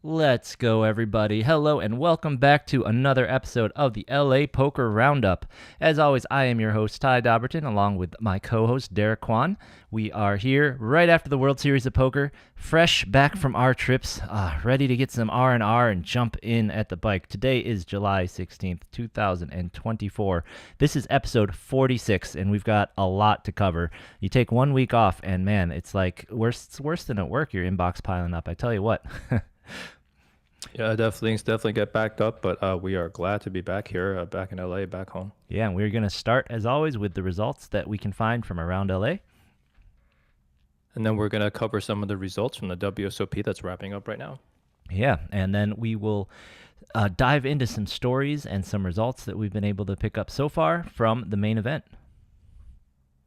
Let's go, everybody. Hello, and welcome back to another episode of the LA Poker Roundup. As always, I am your host, Ty Dobberton, along with my co host, Derek Kwan. We are here right after the World Series of Poker, fresh back from our trips, ready to get some R&R and jump in at the bike. Today is July 16th, 2024. This is episode 46, and we've got a lot to cover. You take 1 week off, and man, it's like it's worse than at work, your inbox piling up. I tell you what. Yeah, things definitely get backed up, but we are glad to be back here, back in LA, back home. Yeah, and we're going to start, as always, with the results that we can find from around LA. And then we're going to cover some of the results from the WSOP that's wrapping up right now. Yeah, and then we will dive into some stories and some results that we've been able to pick up so far from the main event.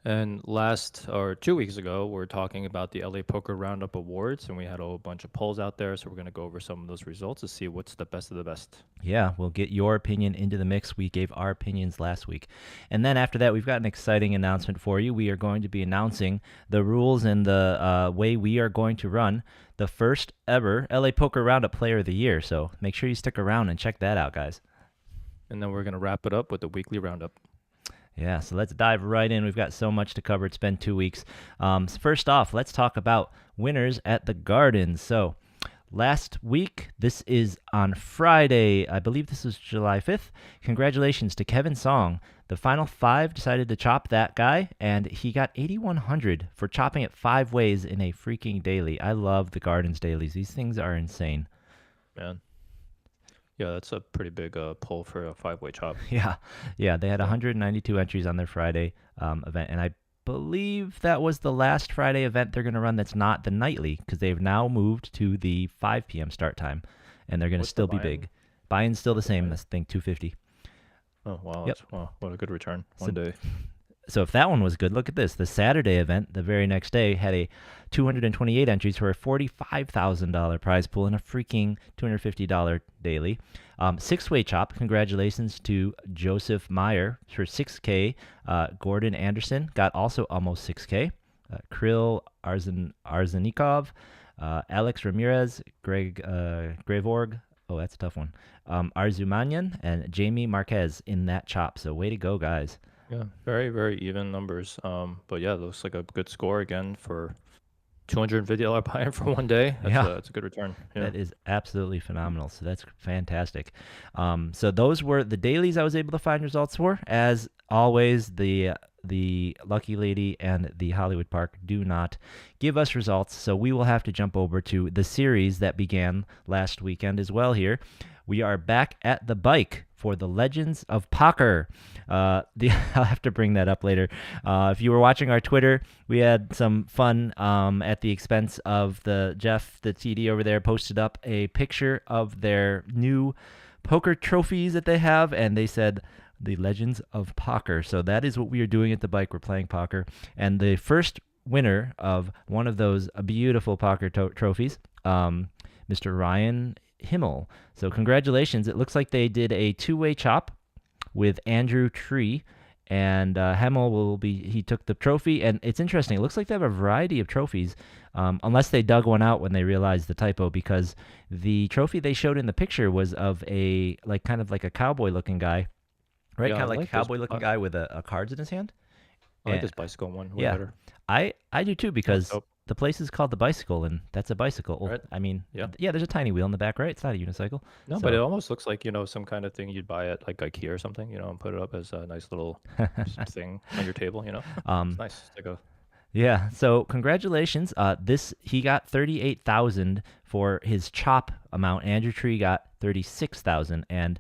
And 2 weeks ago, we were talking about the LA Poker Roundup Awards, and we had a whole bunch of polls out there. So we're going to go over some of those results to see what's the best of the best. Yeah, we'll get your opinion into the mix. We gave our opinions last week. And then after that, we've got an exciting announcement for you. We are going to be announcing the rules and the way we are going to run the first ever LA Poker Roundup Player of the Year. So make sure you stick around and check that out, guys. And then we're going to wrap it up with the weekly roundup. Yeah, so let's dive right in. We've got so much to cover. It's been 2 weeks. First off, let's talk about winners at the Garden. So last week, this is on Friday. I believe this was July 5th. Congratulations to Kevin Song. The final five decided to chop that guy, and he got 8,100 for chopping it 5 ways in a freaking daily. I love the Garden's dailies. These things are insane. Man. Yeah, that's a pretty big pull for a 5-way chop. Yeah, they had 192 entries on their Friday event, and I believe that was the last Friday event they're going to run that's not the nightly, because they've now moved to the 5 p.m. start time, and they're going to still be big. Buy-in's still the same, I think $250. Oh, wow. Yep. Wow, what a good return. One day. So if that one was good, look at this. The Saturday event, the very next day, had a 228 entries for a $45,000 prize pool and a freaking $250 daily. 6-way chop. Congratulations to Joseph Meyer for 6K. Gordon Anderson got also almost 6K. Krill Arzenikov, Alex Ramirez, Greg Gravorg. Oh, that's a tough one. Arzumanyan and Jamie Marquez in that chop. So way to go, guys. Yeah, very, very even numbers. But yeah, it looks like a good score again for $250 buy-in for one day. That's a good return. Yeah. That is absolutely phenomenal. So that's fantastic. So those were the dailies I was able to find results for. As always, the Lucky Lady and the Hollywood Park do not give us results. So we will have to jump over to the series that began last weekend as well here. We are back at the bike for the Legends of Poker. I'll have to bring that up later. If you were watching our Twitter, we had some fun at the expense of Jeff, the TD over there, posted up a picture of their new poker trophies that they have, and they said the Legends of Poker. So that is what we are doing at the bike. We're playing poker. And the first winner of one of those beautiful poker trophies, Mr. Ryan Himmel. So congratulations. It looks like they did a 2-way chop with Andrew Tree, and Himmel he took the trophy. And it's interesting. It looks like they have a variety of trophies, unless they dug one out when they realized the typo, because the trophy they showed in the picture was of kind of like a cowboy looking guy, right? Yeah, kind of like a cowboy looking guy with a cards in his hand. I like this bicycle one way yeah, better. I do too, because the place is called the Bicycle, and that's a bicycle. Right. I mean, yeah, there's a tiny wheel in the back, right? It's not a unicycle. No, but it almost looks like, some kind of thing you'd buy at like IKEA or something, and put it up as a nice little thing on your table, It's nice. It's like yeah, so congratulations. He got 38,000 for his chop amount. Andrew Tree got 36,000, and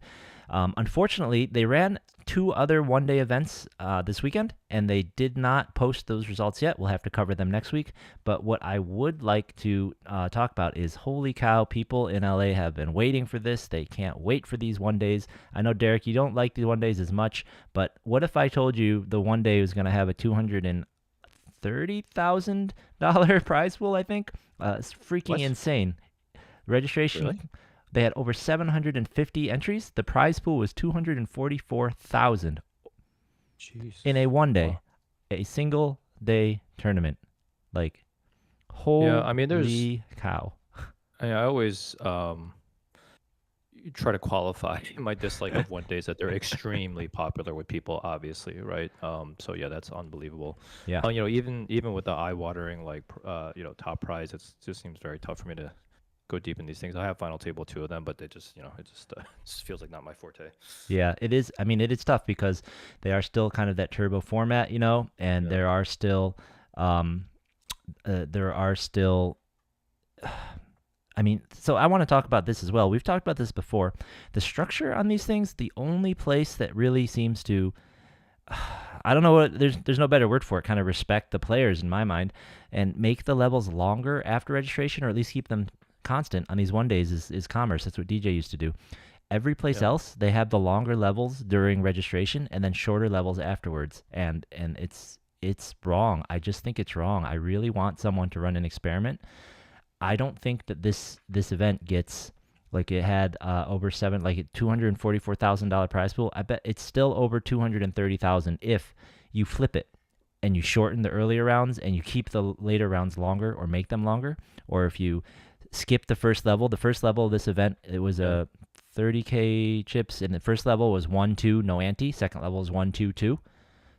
unfortunately, they ran 2 other one-day events this weekend, and they did not post those results yet. We'll have to cover them next week. But what I would like to talk about is, holy cow, people in LA have been waiting for this. They can't wait for these one-days. I know, Derek, you don't like the one-days as much, but what if I told you the one day was going to have a $230,000 prize pool, I think? It's freaking insane. Registration... Really? They had over 750 entries. The prize pool was 244,000 in a one-day, a single-day tournament. Like, holy cow! I always try to qualify my dislike of one days that they're extremely popular with people, obviously, right? So yeah, that's unbelievable. Yeah. Even with the eye-watering like top prize, it just seems very tough for me to go deep in these things. I have final table two of them, but they just it just just feels like not my forte. Yeah, it is. I mean, it is tough because they are still kind of that turbo format, and Yeah. um, there are still. I mean, so I want to talk about this as well. We've talked about this before. The structure on these things, the only place that really seems to, I don't know what, there's no better word for it, kind of respect the players in my mind, and make the levels longer after registration, or at least keep them constant on these one days is Commerce. That's what DJ used to do. Every place Yeah. else, they have the longer levels during registration and then shorter levels afterwards, and it's wrong. I just think it's wrong. I really want someone to run an experiment. I don't think that this event gets like it had over seven like $244,000 prize pool. I bet it's still over 230,000 if you flip it and you shorten the earlier rounds and you keep the later rounds longer or make them longer, or if you skip the first level. The first level of this event, it was Yeah. a 30K chips, and the first level was 1-2 no ante. Second level is 1-2-2.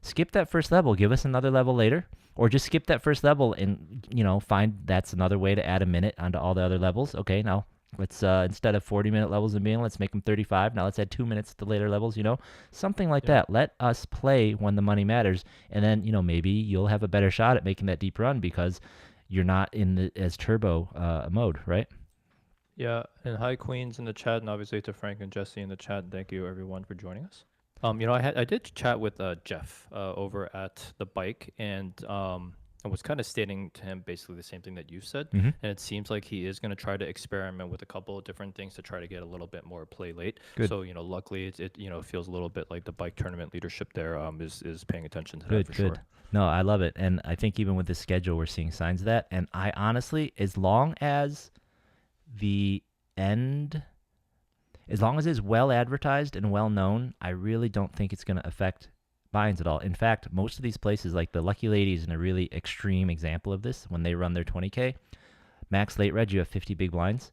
Skip that first level, give us another level later, or just skip that first level and find that's another way to add a minute onto all the other levels. Okay, now let's instead of 40-minute levels in being, let's make them 35. Now let's add 2 minutes to later levels. Something like Yeah. that. Let us play when the money matters, and then maybe you'll have a better shot at making that deep run because you're not in the as turbo mode, right? Yeah, and hi Queens in the chat, and obviously to Frank and Jesse in the chat. Thank you everyone for joining us. I did chat with Jeff over at the bike, and I was kind of stating to him basically the same thing that you said, Mm-hmm. and it seems like he is going to try to experiment with a couple of different things to try to get a little bit more play late. Good, So luckily it feels a little bit like the bike tournament leadership there is paying attention to that good, for good. sure. No, I love it, and I think even with this schedule, we're seeing signs of that. And I honestly, the end as long as it's well advertised and well known, I really don't think it's going to affect buy-ins at all. In fact, most of these places, like the Lucky Ladies, in a really extreme example of this, when they run their 20K max late reg, you have 50 big blinds.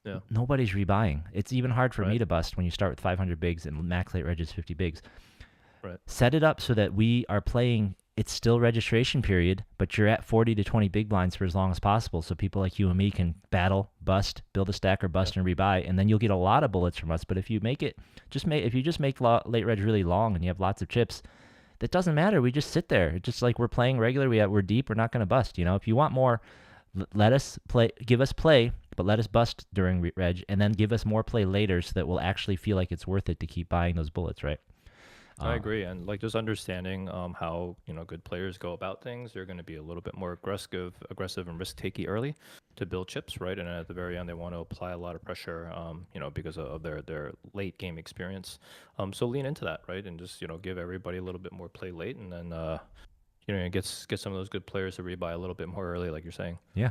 Yeah. Nobody's rebuying. It's even hard for me Right. to bust when you start with 500 bigs and max late reg is 50 bigs. Right. Set it up so that we are playing. It's still registration period, but you're at 40 to 20 big blinds for as long as possible, so people like you and me can battle, bust, build a stack, or Yeah. bust and rebuy, and then you'll get a lot of bullets from us. But if you make it, if you just make late reg really long and you have lots of chips, that doesn't matter. We just sit there. It's just like we're playing regular. We're deep. We're not going to bust. If you want more, let us play. Give us play, but let us bust during reg, and then give us more play later, so that we'll actually feel like it's worth it to keep buying those bullets, right? I agree, and like just understanding how good players go about things, they're going to be a little bit more aggressive and risk takey early to build chips, right? And at the very end, they want to apply a lot of pressure, because of their late game experience. So lean into that, right, and just give everybody a little bit more play late, and then get some of those good players to rebuy a little bit more early, like you're saying. Yeah.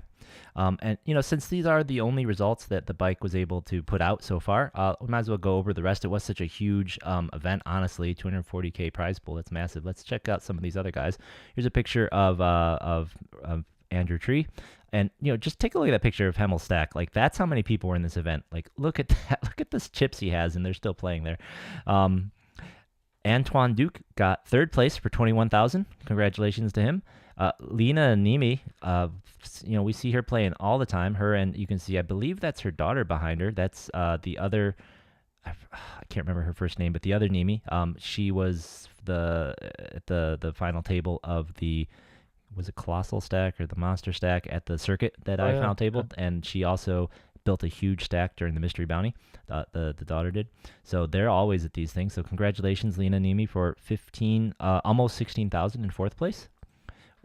And, since these are the only results that the bike was able to put out so far, we might as well go over the rest. It was such a huge event, honestly, 240K prize pool. That's massive. Let's check out some of these other guys. Here's a picture of Andrew Tree. And, just take a look at that picture of Hemmel Stack. Like, that's how many people were in this event. Like, look at that. Look at this chips he has, and they're still playing there. Antoine Duke got third place for 21,000. Congratulations to him. Lena Nimi, we see her playing all the time. Her, and you can see, I believe that's her daughter behind her. That's the other. I can't remember her first name, but the other Nimi. She was at the final table of the, was it Colossal Stack or the Monster Stack at the circuit that I Yeah, final tabled, and she also built a huge stack during the Mystery Bounty. The daughter did. So they're always at these things. So congratulations, Lena Nimi, for almost 16,000 in fourth place.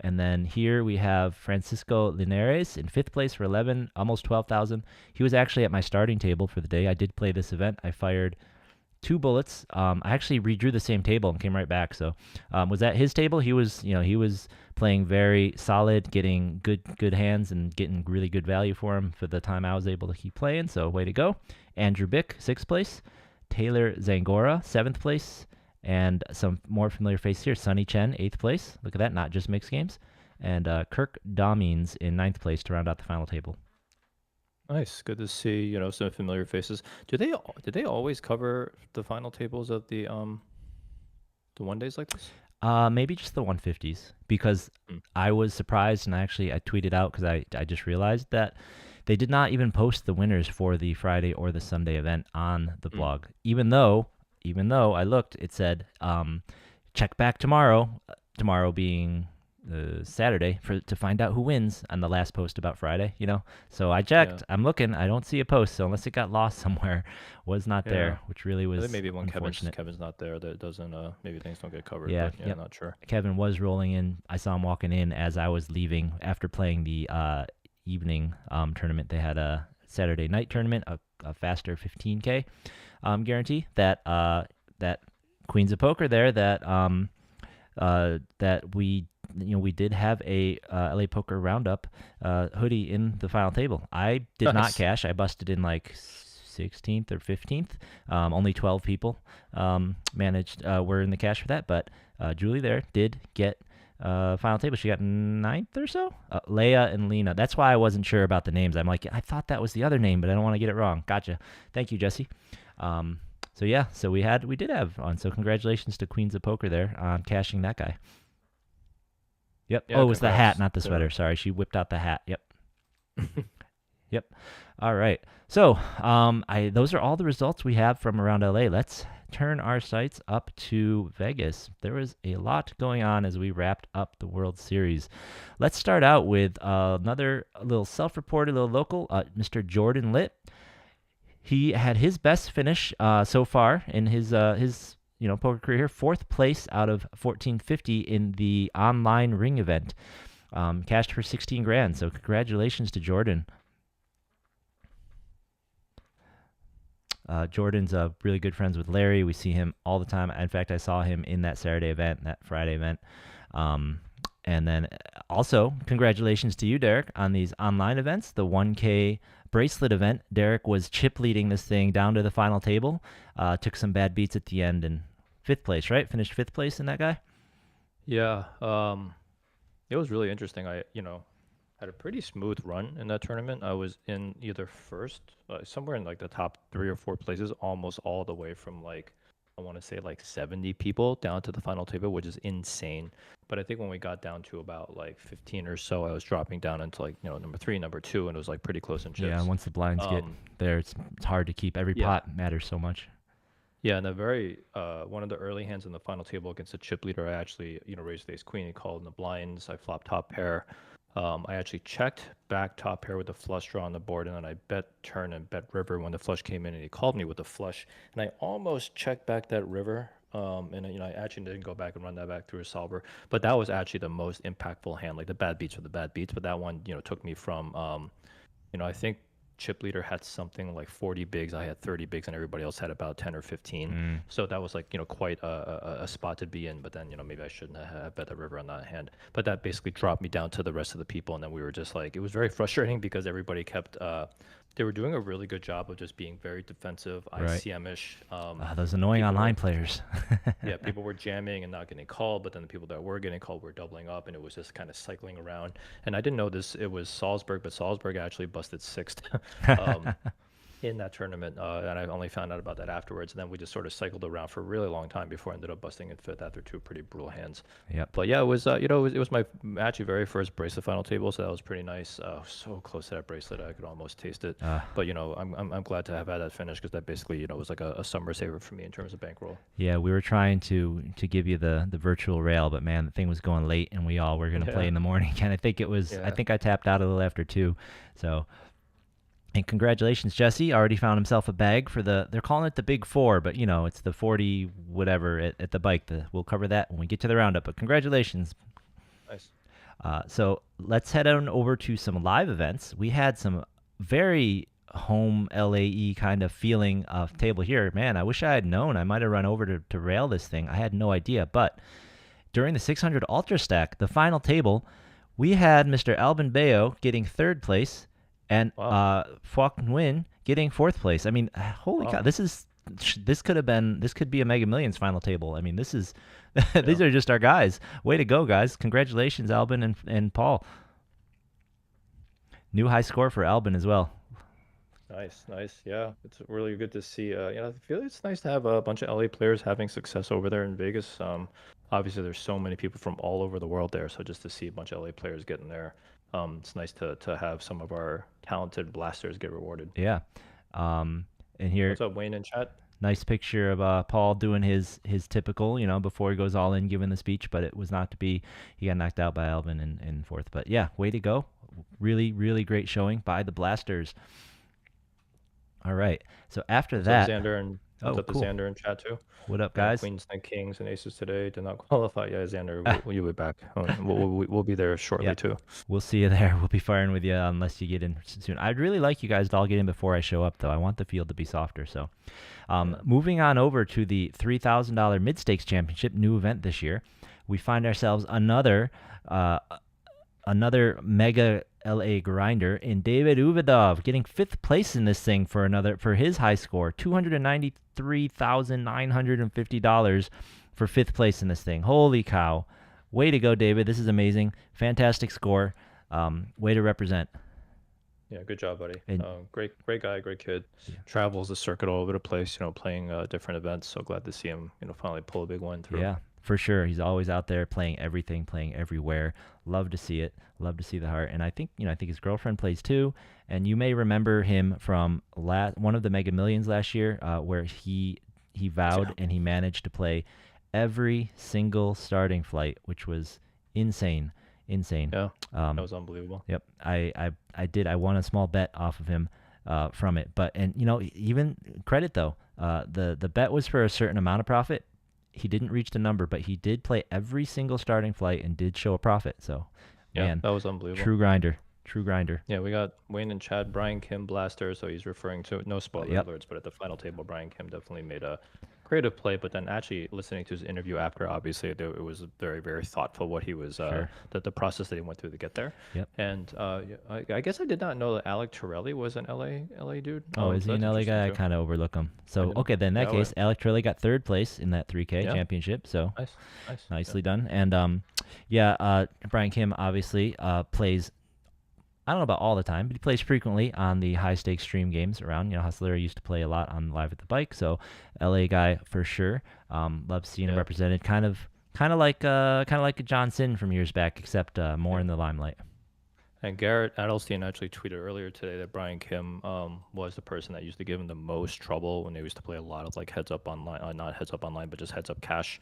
And then here we have Francisco Linares in fifth place for 11, almost 12,000. He was actually at my starting table for the day. I did play this event. I fired 2 bullets. I actually redrew the same table and came right back. So was at his table. He was playing very solid, getting good hands and getting really good value for him for the time I was able to keep playing. So way to go. Andrew Bick, 6th place. Taylor Zangora, 7th place. And some more familiar faces here. Sonny Chen, 8th place. Look at that, not just mixed games. And Kirk Domines in 9th place to round out the final table. Nice. Good to see, some familiar faces. Did they always cover the final tables of the one days like this? Maybe just the 150s because Mm, I was surprised and I tweeted out because I just realized that they did not even post the winners for the Friday or the Sunday event on the mm. blog. Even though I looked, it said check back tomorrow. Tomorrow being Saturday to find out who wins on the last post about Friday. So I Yeah. checked. I'm looking. I don't see a post. So unless it got lost somewhere, was not Yeah. there, which really I think was maybe when unfortunate. Kevin's not there, that doesn't maybe things don't get covered, Yeah. but yeah, Yep. not sure. Kevin was rolling in. I saw him walking in as I was leaving after playing the evening tournament. They had a Saturday night tournament, a faster 15K guarantee that Queens of Poker there that we did have a LA Poker Roundup hoodie in the final table. I did not Nice. cash. I busted in like 16th or 15th. Only 12 people were in the cash for that, but Julie there did get final table. She got ninth or so. Leia and Lena. That's why I wasn't sure about the names. I'm like, I thought that was the other name, but I don't want to get it wrong. Gotcha. Thank you, Jesse. So yeah, so we did have on. So congratulations to Queens of Poker there on cashing that guy. Yep. Oh, Yeah, it was the hat, congrats not the to sweater. Sorry, she whipped out the hat. Yep. Yep. All right. So, those are all the results we have from around LA. Let's turn our sights up to Vegas. There was a lot going on as we wrapped up the World Series. Let's start out with another little self-reported, little local, Mr. Jordan Litt. He had his best finish so far in his poker career here, fourth place out of 1450 in the online ring event. Cashed for 16 grand. So congratulations to Jordan. Jordan's really good friends with Larry. We see him all the time. In fact, I saw him in that Saturday event, that Friday event. And then also, congratulations to you, Derek, on these online events. The 1K bracelet event, Derek was chip leading this thing down to the final table. Took some bad beats at the end and fifth place, right? Finished fifth place in that guy. Yeah. It was really interesting. Had a pretty smooth run in that tournament. I was in either first, somewhere in like the top 3 or 4 places, almost all the way from like, I want to say like 70 people down to the final table, which is insane. But I think when we got down to about like 15 or so, I was dropping down into like, number three, number two, and it was like pretty close in Yeah, chips. once the blinds get Um, there, it's hard to keep. Every yeah. pot matters so much. Yeah, and one of the early hands in the final table against the chip leader, I actually, raised ace queen. He called in the blinds. I flopped top pair. I actually checked back top pair with the flush draw on the board, and then I bet turn and bet river when the flush came in, and he called me with the flush, and I almost checked back that river. And I actually didn't go back and run that back through a solver, but that was actually the most impactful hand. Like the bad beats were the bad beats, but that one, took me from, I think chip leader had something like 40 bigs. I had 30 bigs, and everybody else had about 10 or 15. Mm. So that was like, quite a spot to be in. But then, maybe I shouldn't have bet the river on that hand. But that basically dropped me down to the rest of the people. And then we were just like, it was very frustrating because everybody kept, they were doing a really good job of just being very defensive, Right. ICM-ish. Those annoying people online were, players. yeah, people were jamming and not getting called, but then the people that were getting called were doubling up, and it was just kind of cycling around. And I didn't know this, it was Salzburg, but Salzburg actually busted sixth. um, in that tournament, and I only found out about that afterwards. And then we just sort of cycled around for a really long time before I ended up busting in fifth after two pretty brutal hands. Yep. But yeah, it was it was my actually very first bracelet final table, so that was pretty nice. So close to that bracelet, I could almost taste it. But I'm glad to have had that finish because that basically was like a summer saver for me in terms of bankroll. Yeah, we were trying to give you the virtual rail, but man, the thing was going late, and we all were gonna play Yeah, in the morning. And I think it was. I yeah, think I tapped out a little after 2. So, and congratulations, Jesse. Already found himself a bag for they're calling it the Big Four, but it's the 40 whatever at the bike. We'll cover that when we get to the roundup. But congratulations. nice. So let's head on over to some live events. We had some very home LAE kind of feeling of table here. Man, I wish I had known. I might have run over to rail this thing. I had no idea. But during the 600 Ultra Stack, the final table, we had Mr. Albin Bayo getting third place and Wow, Fuck Nguyen getting fourth place. I mean, holy cow! wow, This could be a Mega Millions final table. I mean, this is these yeah. are just our guys. Way to go, guys! Congratulations, Albin and Paul. New high score for Albin as well. Nice, nice. Yeah, it's really good to see. I feel it's nice to have a bunch of LA players having success over there in Vegas. Obviously there's so many people from all over the world there, so just to see a bunch of LA players getting there, it's nice to have some of our talented blasters get rewarded. Yeah. Um, and here, What's up, Wayne in chat? nice picture of Paul doing his typical, before he goes all in, giving the speech, but it was not to be. He got knocked out by Alvin in fourth. But yeah, way to go. Really, really great showing by the Blasters. All right. So after What's up, that, Xander? And what's oh, up to cool. Xander in chat too? What up, Yeah, guys? Queens and Kings and Aces today did not qualify. Yeah, Xander, Ah, you'll be back. We'll be there shortly yeah, too. we'll see you there. We'll be firing with you unless you get in soon. I'd really like you guys to all get in before I show up, though. I want the field to be softer. So, Yeah. moving on over to the $3,000 mid stakes championship, new event this year, we find ourselves another mega LA grinder in David Uvidov, getting fifth place in this thing for his high score, $293,950 for fifth place in this thing. Holy cow! Way to go, David! This is amazing. Fantastic score. Way to represent. Yeah, good job, buddy. And Great guy, great kid. Yeah. Travels the circuit all over the place, playing different events. So glad to see him, finally pull a big one through. Yeah, for sure. He's always out there playing everything, playing everywhere. Love to see it. Love to see the heart. And I think his girlfriend plays too. And you may remember him from one of the Mega Millions last year, where he vowed and he managed to play every single starting flight, which was insane. Yeah, that was unbelievable. Yep. I did. I won a small bet off of him from it. But even credit though, the bet was for a certain amount of profit. He didn't reach the number, but he did play every single starting flight and did show a profit. So, Yeah, man, that was unbelievable. true grinder. True grinder. Yeah, we got Wayne and Chad, Brian Kim Blaster. So he's referring to no spoiler Yep. alerts, but at the final table, Brian Kim definitely made a creative play. But then actually listening to his interview after, obviously it was very very thoughtful what he was Sure. the process that he went through to get there. Yep. And I guess I did not know that Alec Torelli was an LA dude. Oh, is he That's an LA interesting guy? I too. kind of overlook him. So, didn't- okay, then in that yeah, case, Alec Trilly got third place in that 3K Yeah. championship. So, Nice, nice. nicely done. And Brian Kim obviously plays. I don't know about all the time, but he plays frequently on the high stakes stream games around. Hustler used to play a lot on Live at the Bike, so LA guy for sure. Love seeing him Yeah. represented. Kind of like a John Sin from years back, except more in the limelight. And Garrett Adelstein actually tweeted earlier today that Brian Kim was the person that used to give him the most trouble when they used to play a lot of like heads up online, not heads up online, but just heads up cash.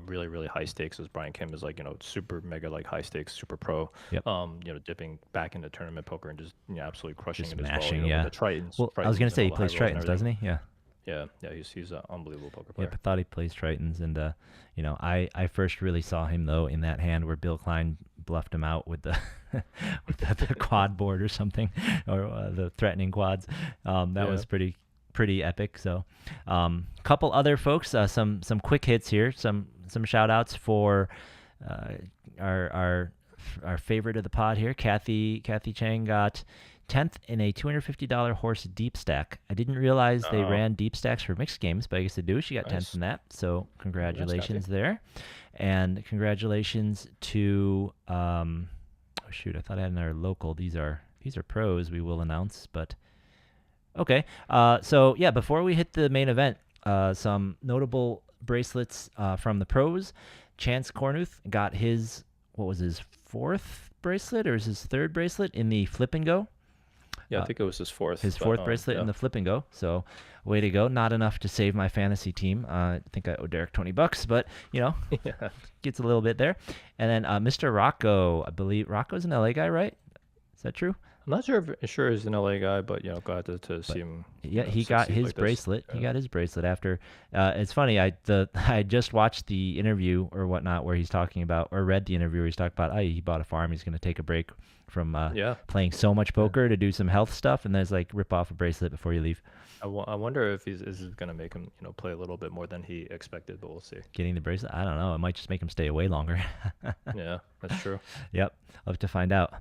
Really, really high stakes. As Brian Kim is like super mega like high stakes, super pro. Yep. Dipping back into tournament poker and just absolutely crushing Just it smashing, as well. yeah. With the Tritons. Well, I was gonna say he plays Tritons, doesn't he? Yeah. Yeah, he's an unbelievable poker player. Yep, I thought he plays Tritons, and I first really saw him though in that hand where Bill Klein bluffed him out with the with the quad board or something, or the threatening quads. That was pretty epic. So, couple other folks, some quick hits here, some shout outs for our favorite of the pod here, Kathy Chang got 10th in a $250 horse deep stack. I didn't realize they ran deep stacks for mixed games, but I guess they do. She got 10th Nice. in that. So congratulations there. And congratulations to I thought I had another local. These are pros we will announce, but okay. So yeah, before we hit the main event, some notable bracelets from the pros. Chance Cornuth got his fourth bracelet or is his third bracelet in the flip and go. Yeah, I think it was his fourth. His fourth bracelet in the flip and go. So, way to go. Not enough to save my fantasy team. I think I owe Derek $20, but yeah. gets a little bit there. And then Mr. Rocco, I believe Rocco's an LA guy, right? Is that true? I'm not sure he's an LA guy, but glad to see him. Yeah, he got his bracelet. Yeah. He got his bracelet after. It's funny. I just watched the interview or whatnot where he's talking about, or read the interview where he's talking about, he bought a farm. He's going to take a break from playing so much poker to do some health stuff, and there's like rip off a bracelet before you leave. I wonder if is going to make him play a little bit more than he expected, but we'll see. Getting the bracelet, I don't know. It might just make him stay away longer. Yeah, that's true. Yep, I'll have to find out.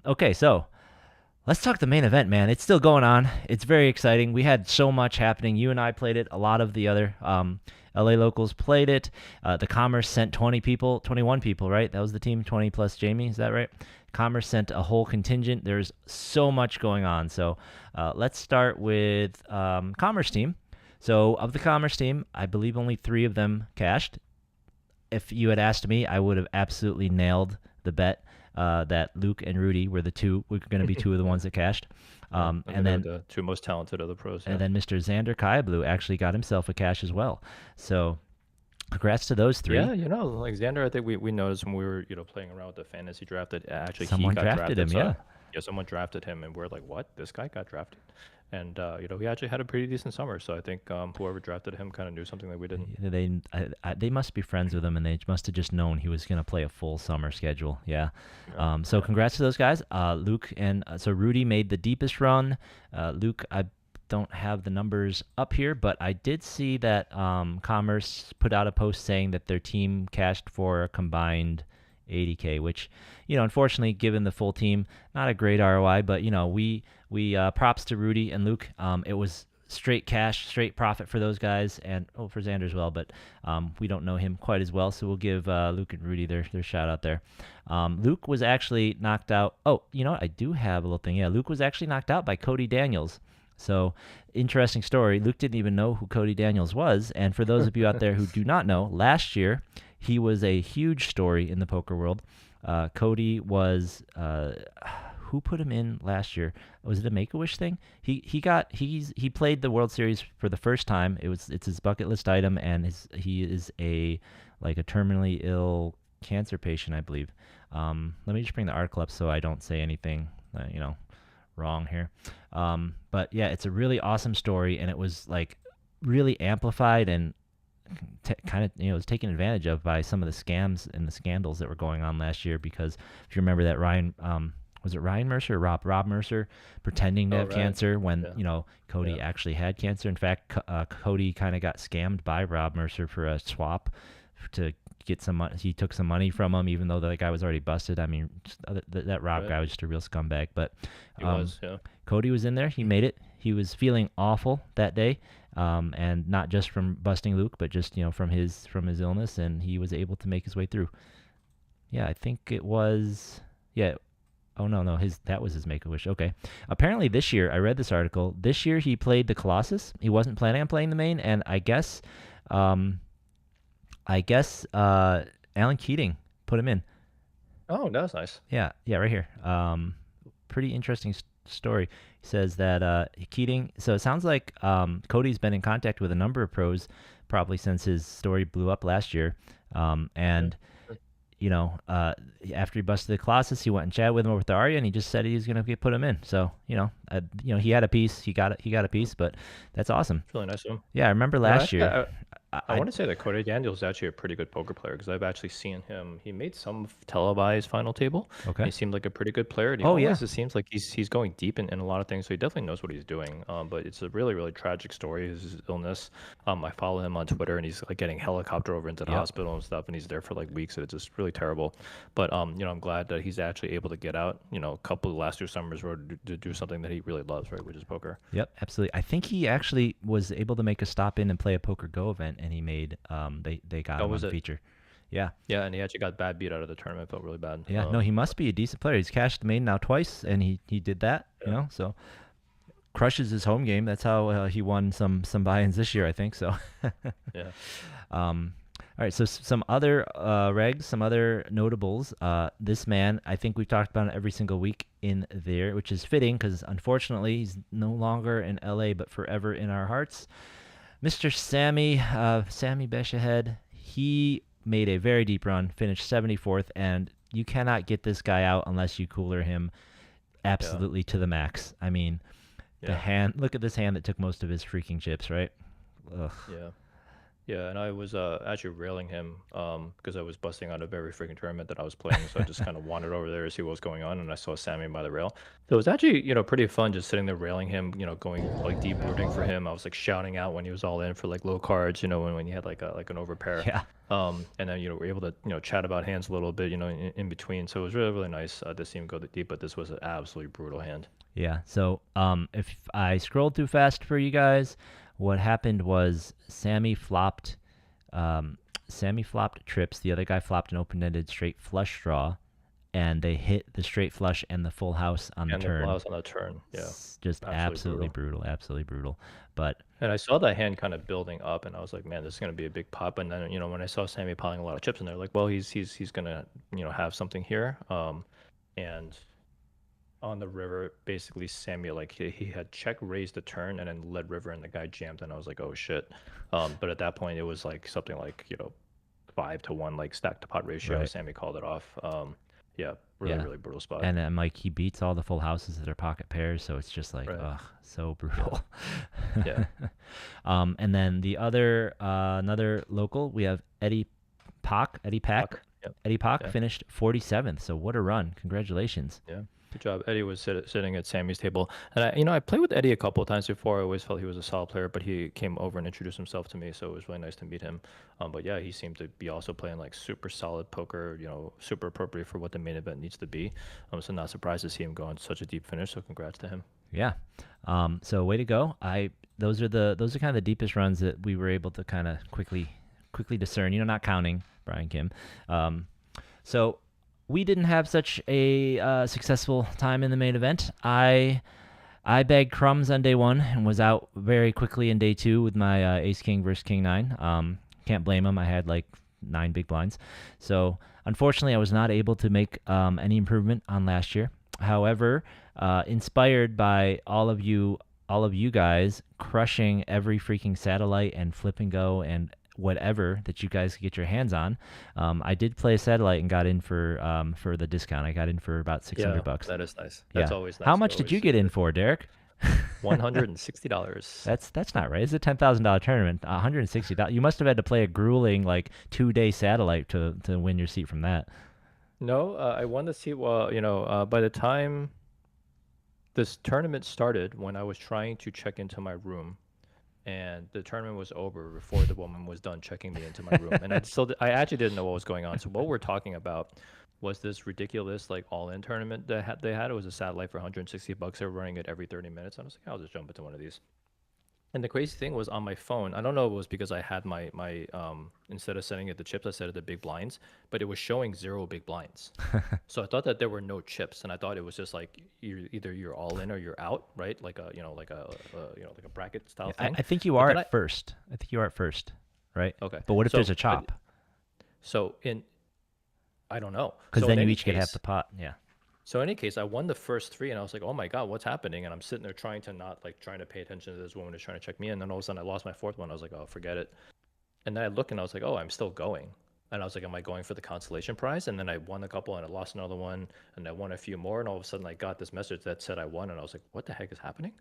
Okay, so let's talk the main event, man. It's still going on. It's very exciting. We had so much happening. You and I played it. A lot of the other LA locals played it. The Commerce sent 21 people, right? That was the team, 20 plus Jamie. Is that right? Commerce sent a whole contingent. There's so much going on. So let's start with Commerce team. So of the Commerce team, I believe only 3 of them cashed. If you had asked me, I would have absolutely nailed the bet that Luke and Rudy were going to be 2 of the ones that cashed. And then the 2 most talented of the pros. And then Mr. Xander Kayablu actually got himself a cash as well. So congrats to those 3. Yeah, like Xander, I think we noticed when we were, playing around with the fantasy draft that actually Someone he got drafted him, so, yeah. Yeah, someone drafted him, and we're like, what? This guy got drafted? And, he actually had a pretty decent summer. So I think whoever drafted him kind of knew something that we didn't. They must be friends with him, and they must have just known he was going to play a full summer schedule. Yeah. So congrats to those guys. Luke and so Rudy made the deepest run. Luke, I don't have the numbers up here, but I did see that Commerce put out a post saying that their team cashed for a combined 80K, which, unfortunately, given the full team, not a great ROI, but, we props to Rudy and Luke. It was straight cash, straight profit for those guys, and for Xander as well, but we don't know him quite as well, so we'll give Luke and Rudy their shout out there. Luke was actually knocked out. Oh, I do have a little thing. Yeah, Luke was actually knocked out by Cody Daniels. So, interesting story. Luke didn't even know who Cody Daniels was, and for those of you out there who do not know, last year he was a huge story in the poker world. Cody was who put him in last year? Was it a Make-A-Wish thing? He played the World Series for the first time. It's his bucket list item, and he is a terminally ill cancer patient, I believe. Let me just bring the article up so I don't say anything wrong here. But yeah, it's a really awesome story, and it was really amplified and kind of was taken advantage of by some of the scams and the scandals that were going on last year, because if you remember that Ryan was it Ryan Mercer or Rob Mercer pretending to have cancer when Cody actually had cancer. In fact, Cody kind of got scammed by Rob Mercer for a swap to get some money. He took some money from him, even though the guy was already busted. I mean, that Rob guy was just a real scumbag. But Cody was in there. He made it. He was feeling awful that day, and not just from busting Luke, but just from his illness, and he was able to make his way through. Yeah, I think it was. Yeah. Oh no, that was his Make-A-Wish. Okay. Apparently this year, I read this article. This year he played the Colossus. He wasn't planning on playing the main, and I guess Alan Keating put him in. Oh, that was nice. Yeah, right here. Pretty interesting story. He says that Keating. So it sounds like Cody's been in contact with a number of pros, probably since his story blew up last year. And after he busted the Colossus, he went and chatted with him over the Arya, and he just said he was going to put him in. So he had a piece. He got a piece, but that's awesome. It's really nice of him. Yeah, I remember last year. I want to say that Cody Daniels is actually a pretty good poker player, because I've actually seen him. He made some televised final table. Okay. He seemed like a pretty good player. And it seems like he's going deep in a lot of things, so he definitely knows what he's doing. But it's a really, really tragic story, his illness. I follow him on Twitter, and he's getting helicopter over into the hospital and stuff, and he's there for weeks, and it's just really terrible. But I'm glad that he's actually able to get out. A couple of the last 2 summers were to do something that he really loves, right, which is poker. Yep, absolutely. I think he actually was able to make a stop in and play a Poker Go event, and he made they got him on the feature. Yeah, and he actually got bad beat out of the tournament. Felt really bad. Yeah, no, he must be a decent player. He's cashed the main now twice, and he did that. So crushes his home game. That's how he won some buy-ins this year, I think. So yeah. All right, so some other regs, some other notables. This man, I think we've talked about it every single week in there, which is fitting because unfortunately he's no longer in LA, but forever in our hearts. Mr. Sammy Beshahead, he made a very deep run, finished 74th, and you cannot get this guy out unless you cooler him absolutely to the max. I mean, the hand. Look at this hand that took most of his freaking chips, right? Ugh. Yeah, and I was actually railing him because I was busting out a very freaking tournament that I was playing. So I just kind of wandered over there to see what was going on, and I saw Sammy by the rail. So it was actually, pretty fun just sitting there railing him, going deep rooting for him. I was shouting out when he was all in for low cards, when he had an overpair. Yeah. And then we're able to chat about hands a little bit, in between. So it was really, really nice to see him go deep, but this was an absolutely brutal hand. Yeah. So if I scrolled too fast for you guys, what happened was Sammy flopped trips. The other guy flopped an open-ended straight flush draw, and they hit the straight flush and the full house on the And the full turn. house on the turn. Yeah, Just absolutely absolutely brutal. brutal, absolutely brutal. But And I saw that hand kind of building up, and I was like, man, this is gonna be a big pop. And then when I saw Sammy piling a lot of chips in there, like, well, he's gonna have something here. And on the river, basically Sammy like he had check raised the turn and then led river, and the guy jammed, and I was like, oh shit. But at that point, it was like something like 5-1 like stack to pot ratio. right, Sammy called it off. Yeah, really yeah. really brutal spot. And then like he beats all the full houses that are pocket pairs, so it's just like, Right. ugh, so Yeah. brutal. Yeah. And then the other another local, we have Eddie Pack. Yep. Eddie Pack Yeah. finished 47th. So what a run! Congratulations. Yeah. Good job. Eddie was sitting at Sammy's table, and I played with Eddie a couple of times before. I always felt he was a solid player, but he came over and introduced himself to me, so it was really nice to meet him. But yeah, he seemed to be also playing like super solid poker, super appropriate for what the main event needs to be. So not surprised to see him go on such a deep finish. So congrats to him. Yeah. So way to go. Those are kind of the deepest runs that we were able to kind of quickly discern. Not counting Brian Kim. So we didn't have such a successful time in the main event. I bagged crumbs on day 1 and was out very quickly in day 2 with my ace king versus king 9. Can't blame him. I had like 9 big blinds. So unfortunately, I was not able to make any improvement on last year. However, inspired by all of you guys crushing every freaking satellite and flip and go and whatever that you guys could get your hands on, I did play a satellite and got in for the discount. I got in for about $600. That is nice. Yeah. That's always nice. How much did you get in for, Derek? $160. That's not right. It's a $10,000 tournament. $160. You must have had to play a grueling like 2-day satellite to win your seat from that. No, I won the seat. Well, by the time this tournament started, when I was trying to check into my room, and the tournament was over before the woman was done checking me into my room, and I actually didn't know what was going on. So what we're talking about was this ridiculous like all-in tournament that they had. It was a satellite for $160. They were running it every 30 minutes. I was like, I'll just jump into one of these. And the crazy thing was on my phone. I don't know if it was because I had my instead of setting it the chips, I set it the big blinds, but it was showing 0 big blinds. So I thought that there were no chips, and I thought it was just like either you're all in or you're out, right? Like a like a bracket style thing. I think you But are then at first. I think you are at first, right? okay. But what if So there's a chop? so I don't know. Because So then in you any each get half case, the pot. Yeah. So in any case, I won the first 3, and I was like, "Oh my god, what's happening?" And I'm sitting there trying to not like trying to pay attention to this woman who's trying to check me in. And then all of a sudden, I lost my 4th one. I was like, "Oh, forget it." And then I look, and I was like, "Oh, I'm still going." And I was like, "Am I going for the consolation prize?" And then I won a couple, and I lost another one, and I won a few more. And all of a sudden, I got this message that said I won, and I was like, "What the heck is happening?"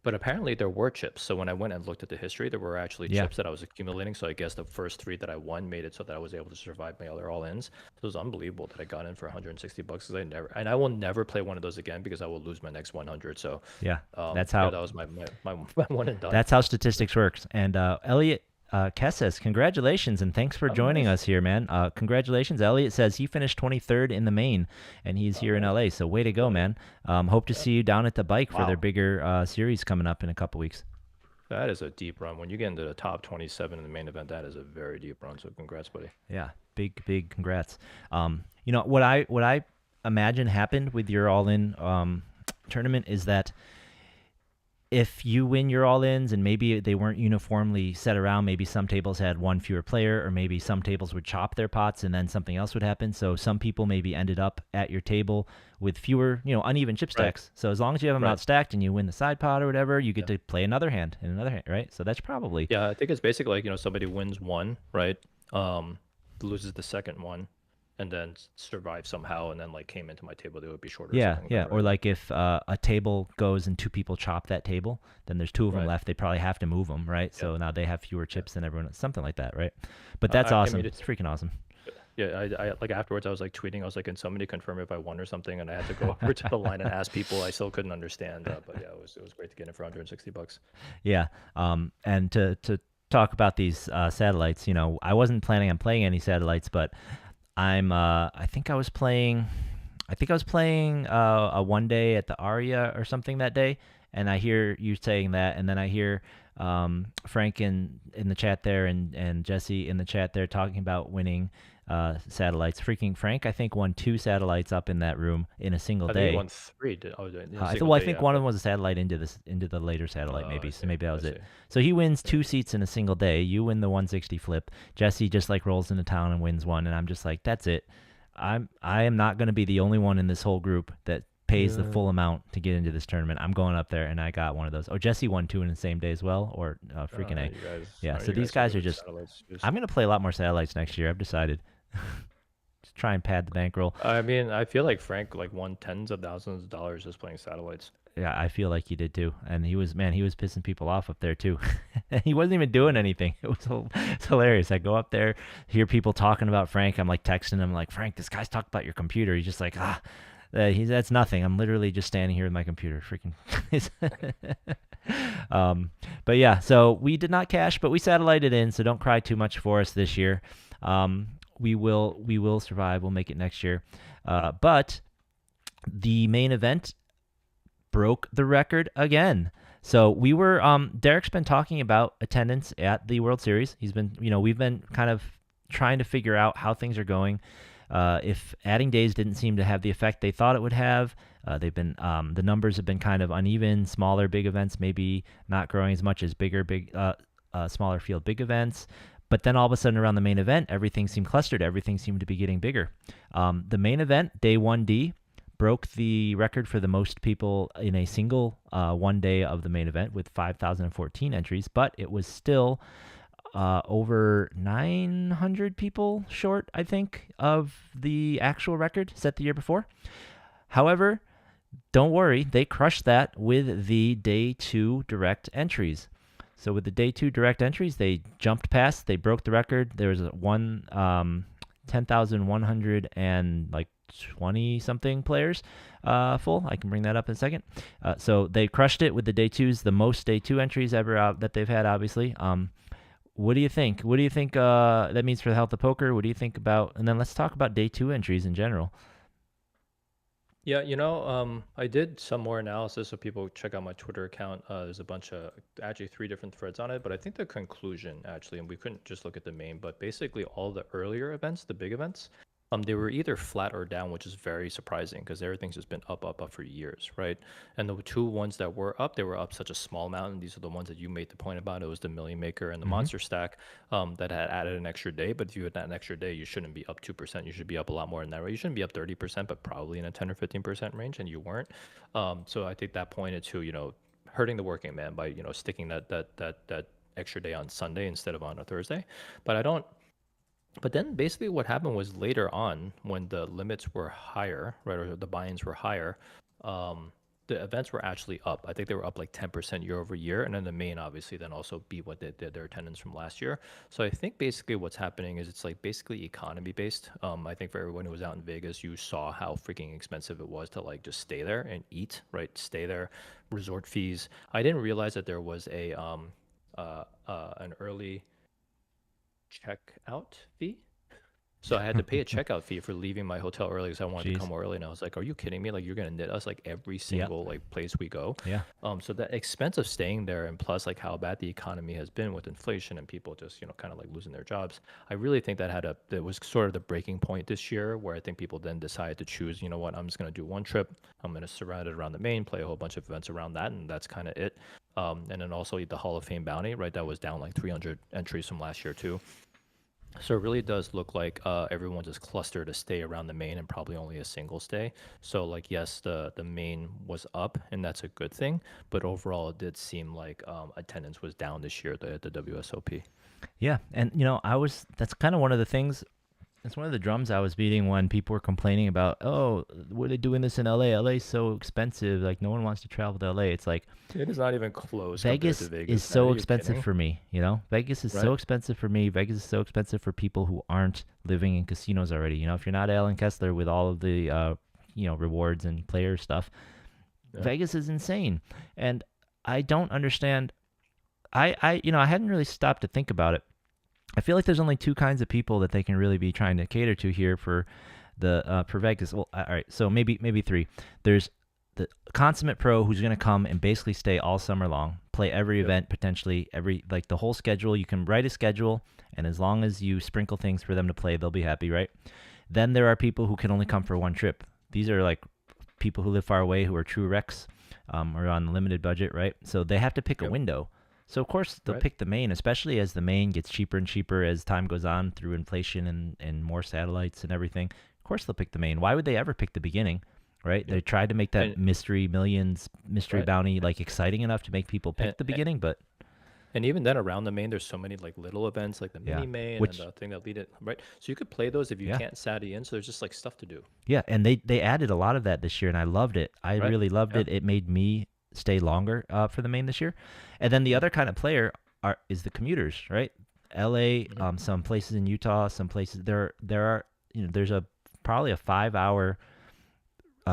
But apparently there were chips. So when I went and looked at the history, there were actually Yeah. chips that I was accumulating. So I guess the first 3 that I won made it so that I was able to survive my other all-ins. So it was unbelievable that I got in for $160 because I will never play one of those again because I will lose my next 100. So Yeah. That's yeah, how that was my one and done. that's how statistics works. And Elliot Kess, congratulations and thanks for Oh, joining nice. us here, man. Congratulations. Elliot says he finished 23rd in the main, and he's here in nice. LA. So way to go, Really? man. Hope to see you down at the bike for their Wow. bigger series coming up in a couple weeks. That is a deep run. When you get into the top 27 in the main event, that is a very deep run. So congrats, buddy. Yeah, big congrats. What I imagine happened with your all-in tournament is that if you win your all-ins and maybe they weren't uniformly set around, maybe some tables had one fewer player, or maybe some tables would chop their pots and then something else would happen. So some people maybe ended up at your table with fewer, uneven chip Right. stacks. So as long as you have them Right. outstacked and you win the side pot or whatever, you get Yeah. to play another hand and another hand, right? So that's probably Yeah, I think it's basically like, somebody wins one, right? Loses the second one, and then survives somehow, and then like came into my table, they would be shorter. Or yeah, something like yeah. that, Or right? like if a table goes and 2 people chop that table, then there's 2 of them Right. left. They probably have to move them, right? Yeah. So now they have fewer chips than everyone. Something like that, right? But I- that's I awesome. mean, It's freaking awesome. Yeah, I like afterwards I was like tweeting. I was like, "Can somebody confirm if I won or something?" And I had to go over to the line and ask people. I still couldn't understand, but yeah, it was great to get in for $160. Yeah. And to talk about these satellites, I wasn't planning on playing any satellites, but I think I was playing a 1 day at the Aria or something that day, and I hear you saying that, and then I hear Frank in the chat there and Jesse in the chat there talking about winning satellites. Freaking Frank, I think, won 2 satellites up in that room in a single I think he day. won three. In a I th- single well, I day. think Yeah, one of but them was a satellite into the later satellite, I maybe. So see. maybe that I was it. see. So he wins Yeah. 2 seats in a single day. You win the 160 flip. Jesse just like rolls into town and wins one, and I'm just like, that's it. I am not going to be the only one in this whole group that pays the Yeah. full amount to get into this tournament. I'm going up there, and I got one of those. Oh, Jesse won 2 in the same day as well, or freaking A. Yeah. So You these guys got guys a are good just. satellites. I'm going to play a lot more satellites next year. I've decided. Just try and pad the bankroll. I mean, I feel like Frank like won tens of thousands of dollars just playing satellites. Yeah, I feel like he did too. And he was, man, he was pissing people off up there too. He wasn't even doing anything. It's hilarious. I go up there, hear people talking about Frank. I'm like texting him, like, Frank, this guy's talking about your computer. He's just like, that's nothing. I'm literally just standing here with my computer. Freaking. um, but yeah, so we did not cash, but we satellited in. So don't cry too much for us this year. We will survive. We'll make it next year. But the main event broke the record again. So we were Derek's been talking about attendance at the World Series. He's been, we've been kind of trying to figure out how things are going. If adding days didn't seem to have the effect they thought it would have, they've been the numbers have been kind of uneven. Smaller big events maybe not growing as much as smaller field big events. But then all of a sudden around the main event, everything seemed clustered. Everything seemed to be getting bigger. The main event, day 1D, broke the record for the most people in a single one day of the main event with 5,014 entries, but it was still over 900 people short, I think, of the actual record set the year before. However, don't worry, they crushed that with the day 2 direct entries. So with the day 2 direct entries, they jumped past, they broke the record. There was 10,100 and like 20 something players full. I can bring that up in a second. So they crushed it with the day 2s, the most day 2 entries ever that they've had, obviously. What do you think? What do you think that means for the health of poker? What do you think about, and then let's talk about day 2 entries in general. Yeah, I did some more analysis, so people check out my Twitter account. There's a bunch of actually 3 different threads on it, but I think the conclusion actually, and we couldn't just look at the main, but basically all the earlier events, the big events, they were either flat or down, which is very surprising because everything's just been up, up, up for years, right? And the 2 ones that were up, they were up such a small amount, and these are the ones that you made the point about. It was the Million Maker and the Monster Stack that had added an extra day. But if you had an extra day, you shouldn't be up 2%. You should be up a lot more than that, right? You shouldn't be up 30%, but probably in a 10 or 15% range, and you weren't. So I think that pointed to hurting the working man by sticking that extra day on Sunday instead of on a Thursday. But then basically what happened was later on when the limits were higher, right, or the buy-ins were higher, the events were actually up. I think they were up like 10% year over year. And then the main obviously then also beat what they did their attendance from last year. So I think basically what's happening is it's like basically economy based. I think for everyone who was out in Vegas, you saw how freaking expensive it was to like just stay there and eat, right? Stay there, resort fees. I didn't realize that there was an early checkout fee. So I had to pay a checkout fee for leaving my hotel early because I wanted to Jeez. come early. And I was like, "Are you kidding me? Like you're gonna knit us like every Yep. single like place we go." Yeah. So the expense of staying there, and plus like how bad the economy has been with inflation and people just kind of like losing their jobs. I really think that was sort of the breaking point this year, where I think people then decided to choose. You know what? I'm just gonna do one trip. I'm gonna surround it around the main, play a whole bunch of events around that, and that's kind of it. And then also the Hall of Fame bounty, right? That was down like 300 entries from last year too. So it really does look like everyone just clustered to stay around the main and probably only a single stay. So like yes, the main was up and that's a good thing, but overall it did seem like attendance was down this year at the WSOP. Yeah, and that's kind of one of the things. It's one of the drums I was beating when people were complaining about, oh, what are they doing this in LA? LA's so expensive. Like, no one wants to travel to LA. It's like It is not even close compared Vegas to is Vegas, man. so Are you expensive kidding? for me, Vegas is so Right? expensive for me. Vegas is so expensive for people who aren't living in casinos already. If you're not Alan Kessler with all of the, rewards and player stuff, Yeah. Vegas is insane. And I don't understand. I hadn't really stopped to think about it. I feel like there's only 2 kinds of people that they can really be trying to cater to here for the for Vegas. Well, all right, so maybe 3. There's the consummate pro who's going to come and basically stay all summer long, play every Yep. event potentially, every like the whole schedule. You can write a schedule, and as long as you sprinkle things for them to play, they'll be happy, right? Then there are people who can only come for one trip. These are like people who live far away who are true wrecks, or on a limited budget, right? So they have to pick a Yep. window. So of course they'll Right. pick the main, especially as the main gets cheaper and cheaper as time goes on through inflation and more satellites and everything. Of course they'll pick the main. Why would they ever pick the beginning? Right? They Yep. tried to make that And mystery millions, mystery right. bounty like exciting enough to make people And, pick the beginning, but And even then, around the main, there's so many like little events, like the yeah. mini main and Which the thing that lead it, right? So you could play those if you yeah. can't Sati in. So there's just like stuff to do, Yeah, and they added a lot of that this year, and I loved it. I right? really loved Yeah. it. It made me stay longer for the main this year. And then the Yeah. other kind of player is the commuters, right? L.A., Hmm. some places in Utah, some places there are there's a probably a 5 hour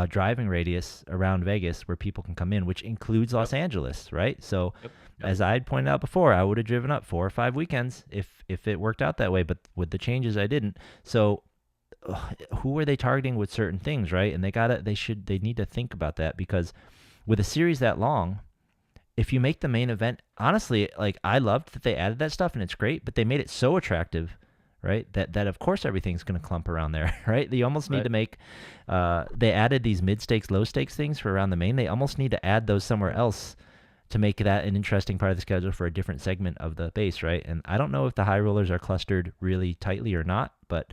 driving radius around Vegas where people can come in, which includes Yep. Los Angeles, right? So Yep. Yep. as I'd pointed out before, I would have driven up 4 or 5 weekends if it worked out that way, but with the changes, I didn't. So who are they targeting with certain things, right? And they need to think about that because with a series that long, if you make the main event, honestly, like I loved that they added that stuff and it's great, but they made it so attractive, right? That of course everything's going to clump around there, right? You almost need Right. to make. They added these mid stakes, low stakes things for around the main. They almost need to add those somewhere Mhm. else to make that an interesting part of the schedule for a different segment of the base, right? And I don't know if the high rollers are clustered really tightly or not, but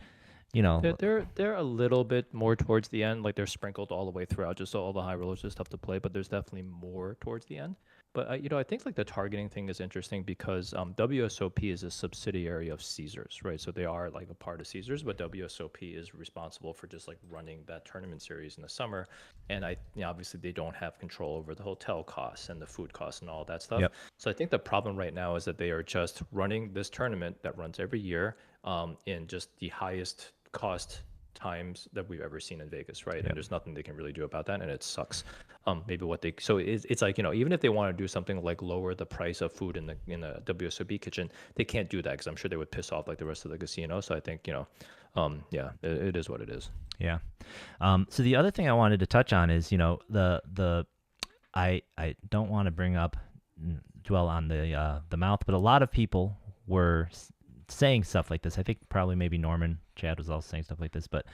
you They're, know, they're they're a little bit more towards the end, like they're sprinkled all the way throughout, just so all the high rollers just have to play. But there's definitely more towards the end. But I think like the targeting thing is interesting because WSOP is a subsidiary of Caesars, right? So they are like a part of Caesars, but WSOP is responsible for just like running that tournament series in the summer. And obviously they don't have control over the hotel costs and the food costs and all that stuff. yep, So I think the problem right now is that they are just running this tournament that runs every year in just the highest cost times that we've ever seen in Vegas, right? And yep. there's nothing they can really do about that, and it sucks. Maybe what they so it's like even if they want to do something like lower the price of food in the WSOB kitchen, they can't do that because I'm sure they would piss off like the rest of the casino. So I think yeah, it is what it is. Yeah. So the other thing I wanted to touch on is, the I don't want to dwell on the mouth, but a lot of people were saying stuff like this. I think probably maybe Norman Chad was also saying stuff like this, but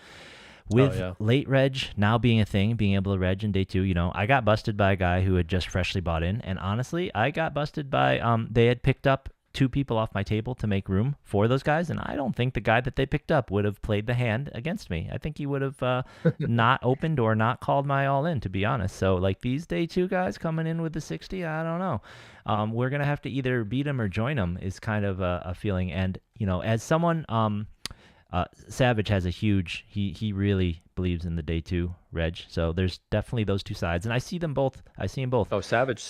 Oh with yeah. late reg now being a thing, being able to reg in day two, I got busted by a guy who had just freshly bought in, and honestly, I got busted by they had picked up two people off my table to make room for those guys, and I don't think the guy that they picked up would have played the hand against me. I think he would have not opened or not called my all in, to be honest. So like these day two guys coming in with the 60, I don't know. We're gonna have to either beat them or join them is kind of a feeling, and as someone Savage has a huge. He really believes in the day two reg. So there's definitely those two sides, and I see them both. I see them both. Oh, Savage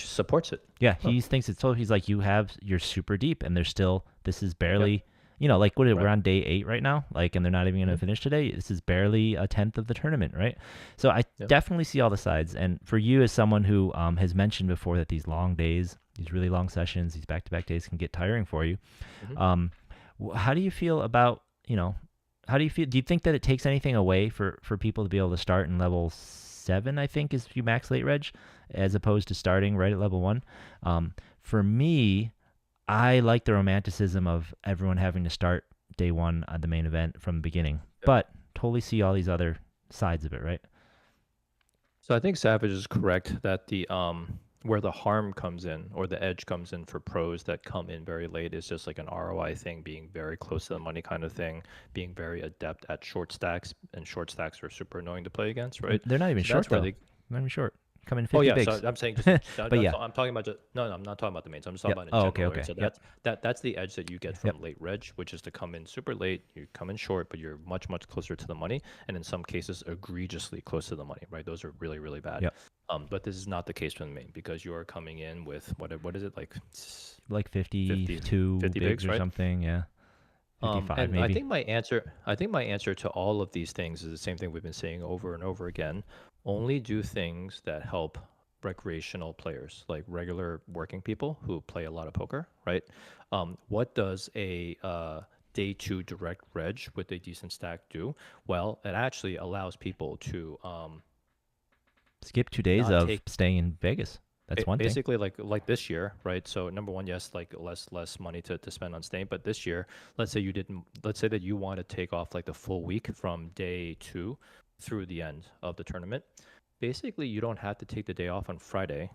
supports it. Yeah, Huh. he thinks it's so. He's like, you're super deep, and there's still. This is Yep. barely. Like what? We're Right. on day 8 right now. Like, and they're not even gonna Mhm. finish today. This is barely a tenth of the tournament, right? So I Yep. definitely see all the sides. And for you, as someone who has mentioned before that these long days, these really long sessions, these back-to-back days can get tiring for you. Mhm. Um, how do you feel about how do you feel? Do you think that it takes anything away for people to be able to start in level 7? I think is if you max late reg, as opposed to starting right at level 1. For me, I like the romanticism of everyone having to start day 1 at the main event from the beginning, Yep. but totally see all these other sides of it, right? So I think Savage is correct that the where the harm comes in or the edge comes in for pros that come in very late is just like an ROI thing, being very close to the money kind of thing, being very adept at short stacks, and short stacks are super annoying to play against, right? They're not even So short that's where though. they Not even short. Come in Oh 50 yeah, bigs. so I'm saying just But yeah. I'm talking about just no, I'm not talking about the mains. I'm just talking Yep. about in Oh, general. okay, Right? So okay. Yep. that's the edge that you get Yep. from late reg, which is to come in super late. You come in short, but you're much closer to the money, and in some cases egregiously close to the money. Right? Those are really bad. Yep. But this is not the case for the main because you are coming in with what is it like Like 50 52 50 bigs bigs, or right? something. Yeah. 55 And maybe. I think my answer to all of these things is the same thing we've been saying over and over again. Only do things that help recreational players, like regular working people who play a lot of poker, right? What does a day 2 direct reg with a decent stack do? Well, it actually allows people to Skip 2 days not of take staying in Vegas. That's one thing. Basically like this year, right? So number one, yes, like less money to spend on staying. But this year, let's say that you want to take off like the full week from day 2 through the end of the tournament. Basically, you don't have to take the day off on Friday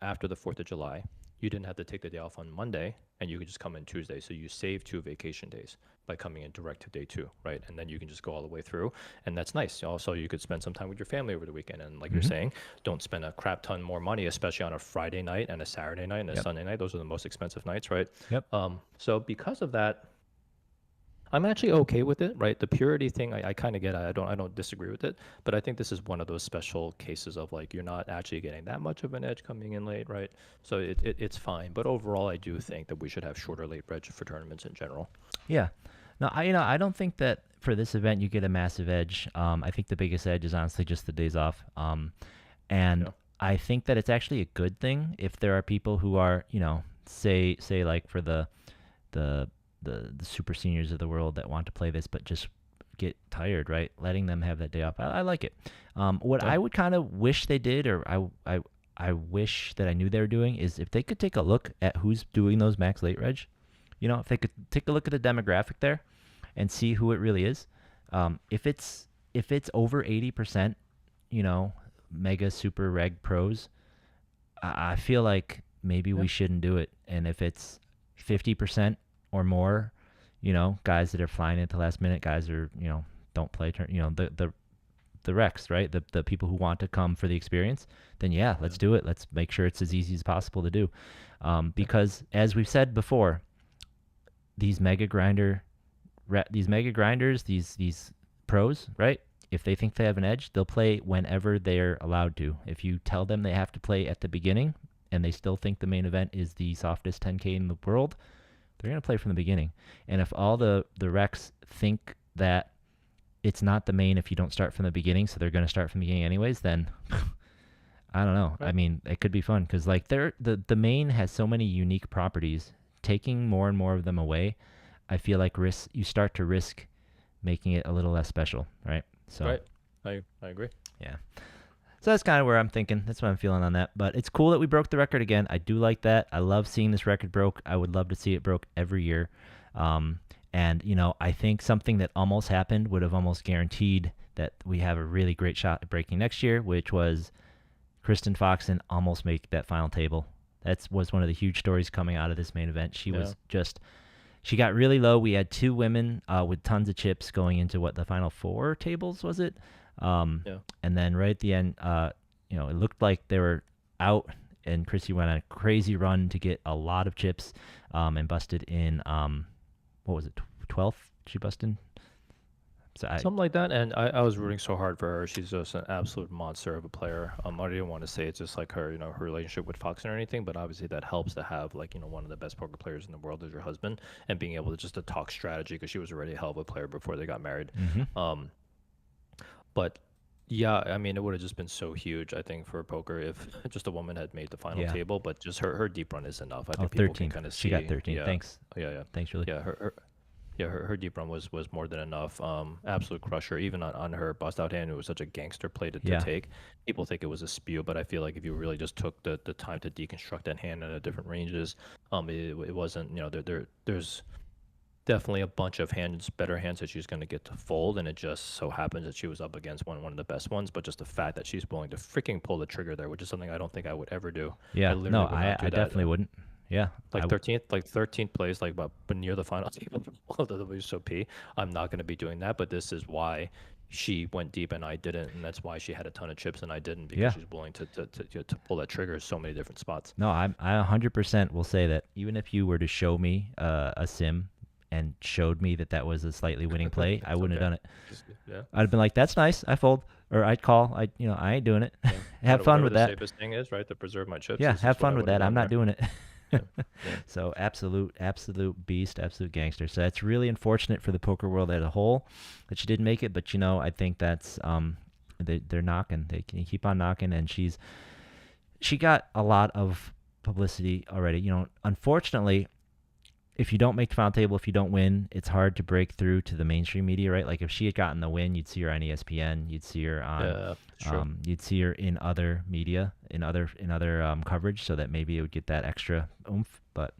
after the 4th of July. You didn't have to take the day off on Monday, and you could just come in Tuesday. So you save 2 vacation days by coming in direct to day 2, right? And then you can just go all the way through, and that's nice. Also, you could spend some time with your family over the weekend, and like you're Mm-hmm. saying, don't spend a crap ton more money, especially on a Friday night and a Saturday night and a Yep. Sunday night. Those are the most expensive nights, right? Yep. So because of that, I'm actually okay with it, right? The purity thing, I kind of get. I don't disagree with it, but I think this is one of those special cases of like you're not actually getting that much of an edge coming in late, right? So it's fine. But overall, I do think that we should have shorter late reg for tournaments in general. Yeah. No, I don't think that for this event you get a massive edge. I think the biggest edge is honestly just the days off. And Yeah. I think that it's actually a good thing if there are people who are, say like for the the super seniors of the world that want to play this but just get tired, right? Letting them have that day off. I like it. What Yeah. I would kind of wish they did, or I wish that I knew they were doing, is if they could take a look at who's doing those max late reg. If they could take a look at the demographic there and see who it really is. If it's over 80%, mega super reg pros, I feel like maybe Yeah. we shouldn't do it. And if it's 50% or more, guys that are flying at the last minute, guys are, don't play turn, the Rex, right? The people who want to come for the experience, then yeah, let's do it. Let's make sure it's as easy as possible to do. Because as we've said before, these these mega grinders, these pros, right? If they think they have an edge, they'll play whenever they're allowed to. If you tell them they have to play at the beginning and they still think the main event is the softest 10K in the world, they're going to play from the beginning. And if all the Recs think that it's not the main if you don't start from the beginning, so they're going to start from the beginning anyways, then I don't know. I Right. mean, it could be fun because like the main has so many unique properties. Taking more and more of them away, I feel like you start to risk making it a little less special, right? So Right. I agree. yeah. So that's kind of where I'm thinking. That's what I'm feeling on that. But it's cool that we broke the record again. I do like that. I love seeing this record broke. I would love to see it broke every year. And I think something that almost happened would have almost guaranteed that we have a really great shot at breaking next year, which was Kristen Foxen almost make that final table. That was one of the huge stories coming out of this main event. She got really low. We had two women with tons of chips going into the final 4 tables, was it? Yeah. And then right at the end, it looked like they were out, and Chrissy went on a crazy run to get a lot of chips, and busted in, what was it, 12th? She busted? So Something like that. And I was rooting so hard for her. She's just an absolute monster of a player. I didn't want to say it's just like her, her relationship with Fox or anything, but obviously that helps to have like, one of the best poker players in the world as your husband and being able to just to talk strategy because she was already a hell of a player before they got married. Um, but yeah, I mean, it would have just been so huge, I think, for poker if just a woman had made the final Yeah. table, but just her deep run is enough. I Oh, think people 13. can kind of see. She got 13. Yeah. Thanks. Yeah. Thanks, really. Yeah. Her deep run was more than enough. Absolute crusher. Even on her bust out hand, it was such a gangster play to Yeah. take. People think it was a spew, but I feel like if you really just took the time to deconstruct that hand at different ranges, it wasn't. There's definitely a bunch of better hands that she's going to get to fold, and it just so happens that she was up against one of the best ones. But just the fact that she's willing to freaking pull the trigger there, which is something I don't think I would ever do. Yeah. literally No, would not do I that. definitely wouldn't. Yeah. Like 13th place, like but near the final table of the WSOP. I'm not going to be doing that, but this is why she went deep and I didn't, and that's why she had a ton of chips and I didn't because Yeah. she's willing to pull that trigger so many different spots. No, I 100% will say that even if you were to show me a sim and showed me that was a slightly winning play, I wouldn't have done it. Yeah. I'd have been like, "That's nice. I fold," or I'd call. I ain't doing it. Have fun with the that. safest thing is, right, to preserve my chips. Yeah, is have what I fun with would've that. I'm done not there. doing it. Yeah. So absolute beast, absolute gangster. So that's really unfortunate for the poker world as a whole that she didn't make it. But I think that's they're knocking. They can keep on knocking, and she got a lot of publicity already. Unfortunately, if you don't make the final table, if you don't win, it's hard to break through to the mainstream media, right? Like if she had gotten the win, you'd see her on ESPN, you'd see her on, Yeah, true. you'd see her in other media, in other coverage, so that maybe it would get that extra oomph. But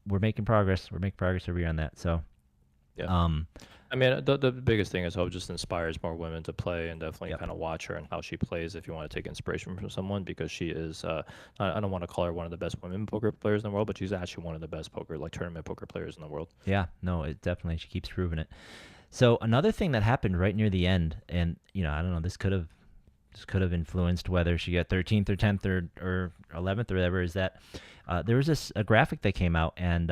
we're making progress. We're making progress every year on that. So, Yeah. um, I mean, the biggest thing is how it just inspires more women to play and definitely yep, kind of watch her and how she plays if you want to take inspiration from someone because she is, I don't want to call her one of the best women poker players in the world, but she's actually one of the best poker, like tournament poker players in the world. yeah, no, it definitely she keeps proving it. So another thing that happened right near the end, and I don't know, this could have influenced whether she got 13th or 10th or 11th or whatever, is that there was a graphic that came out, and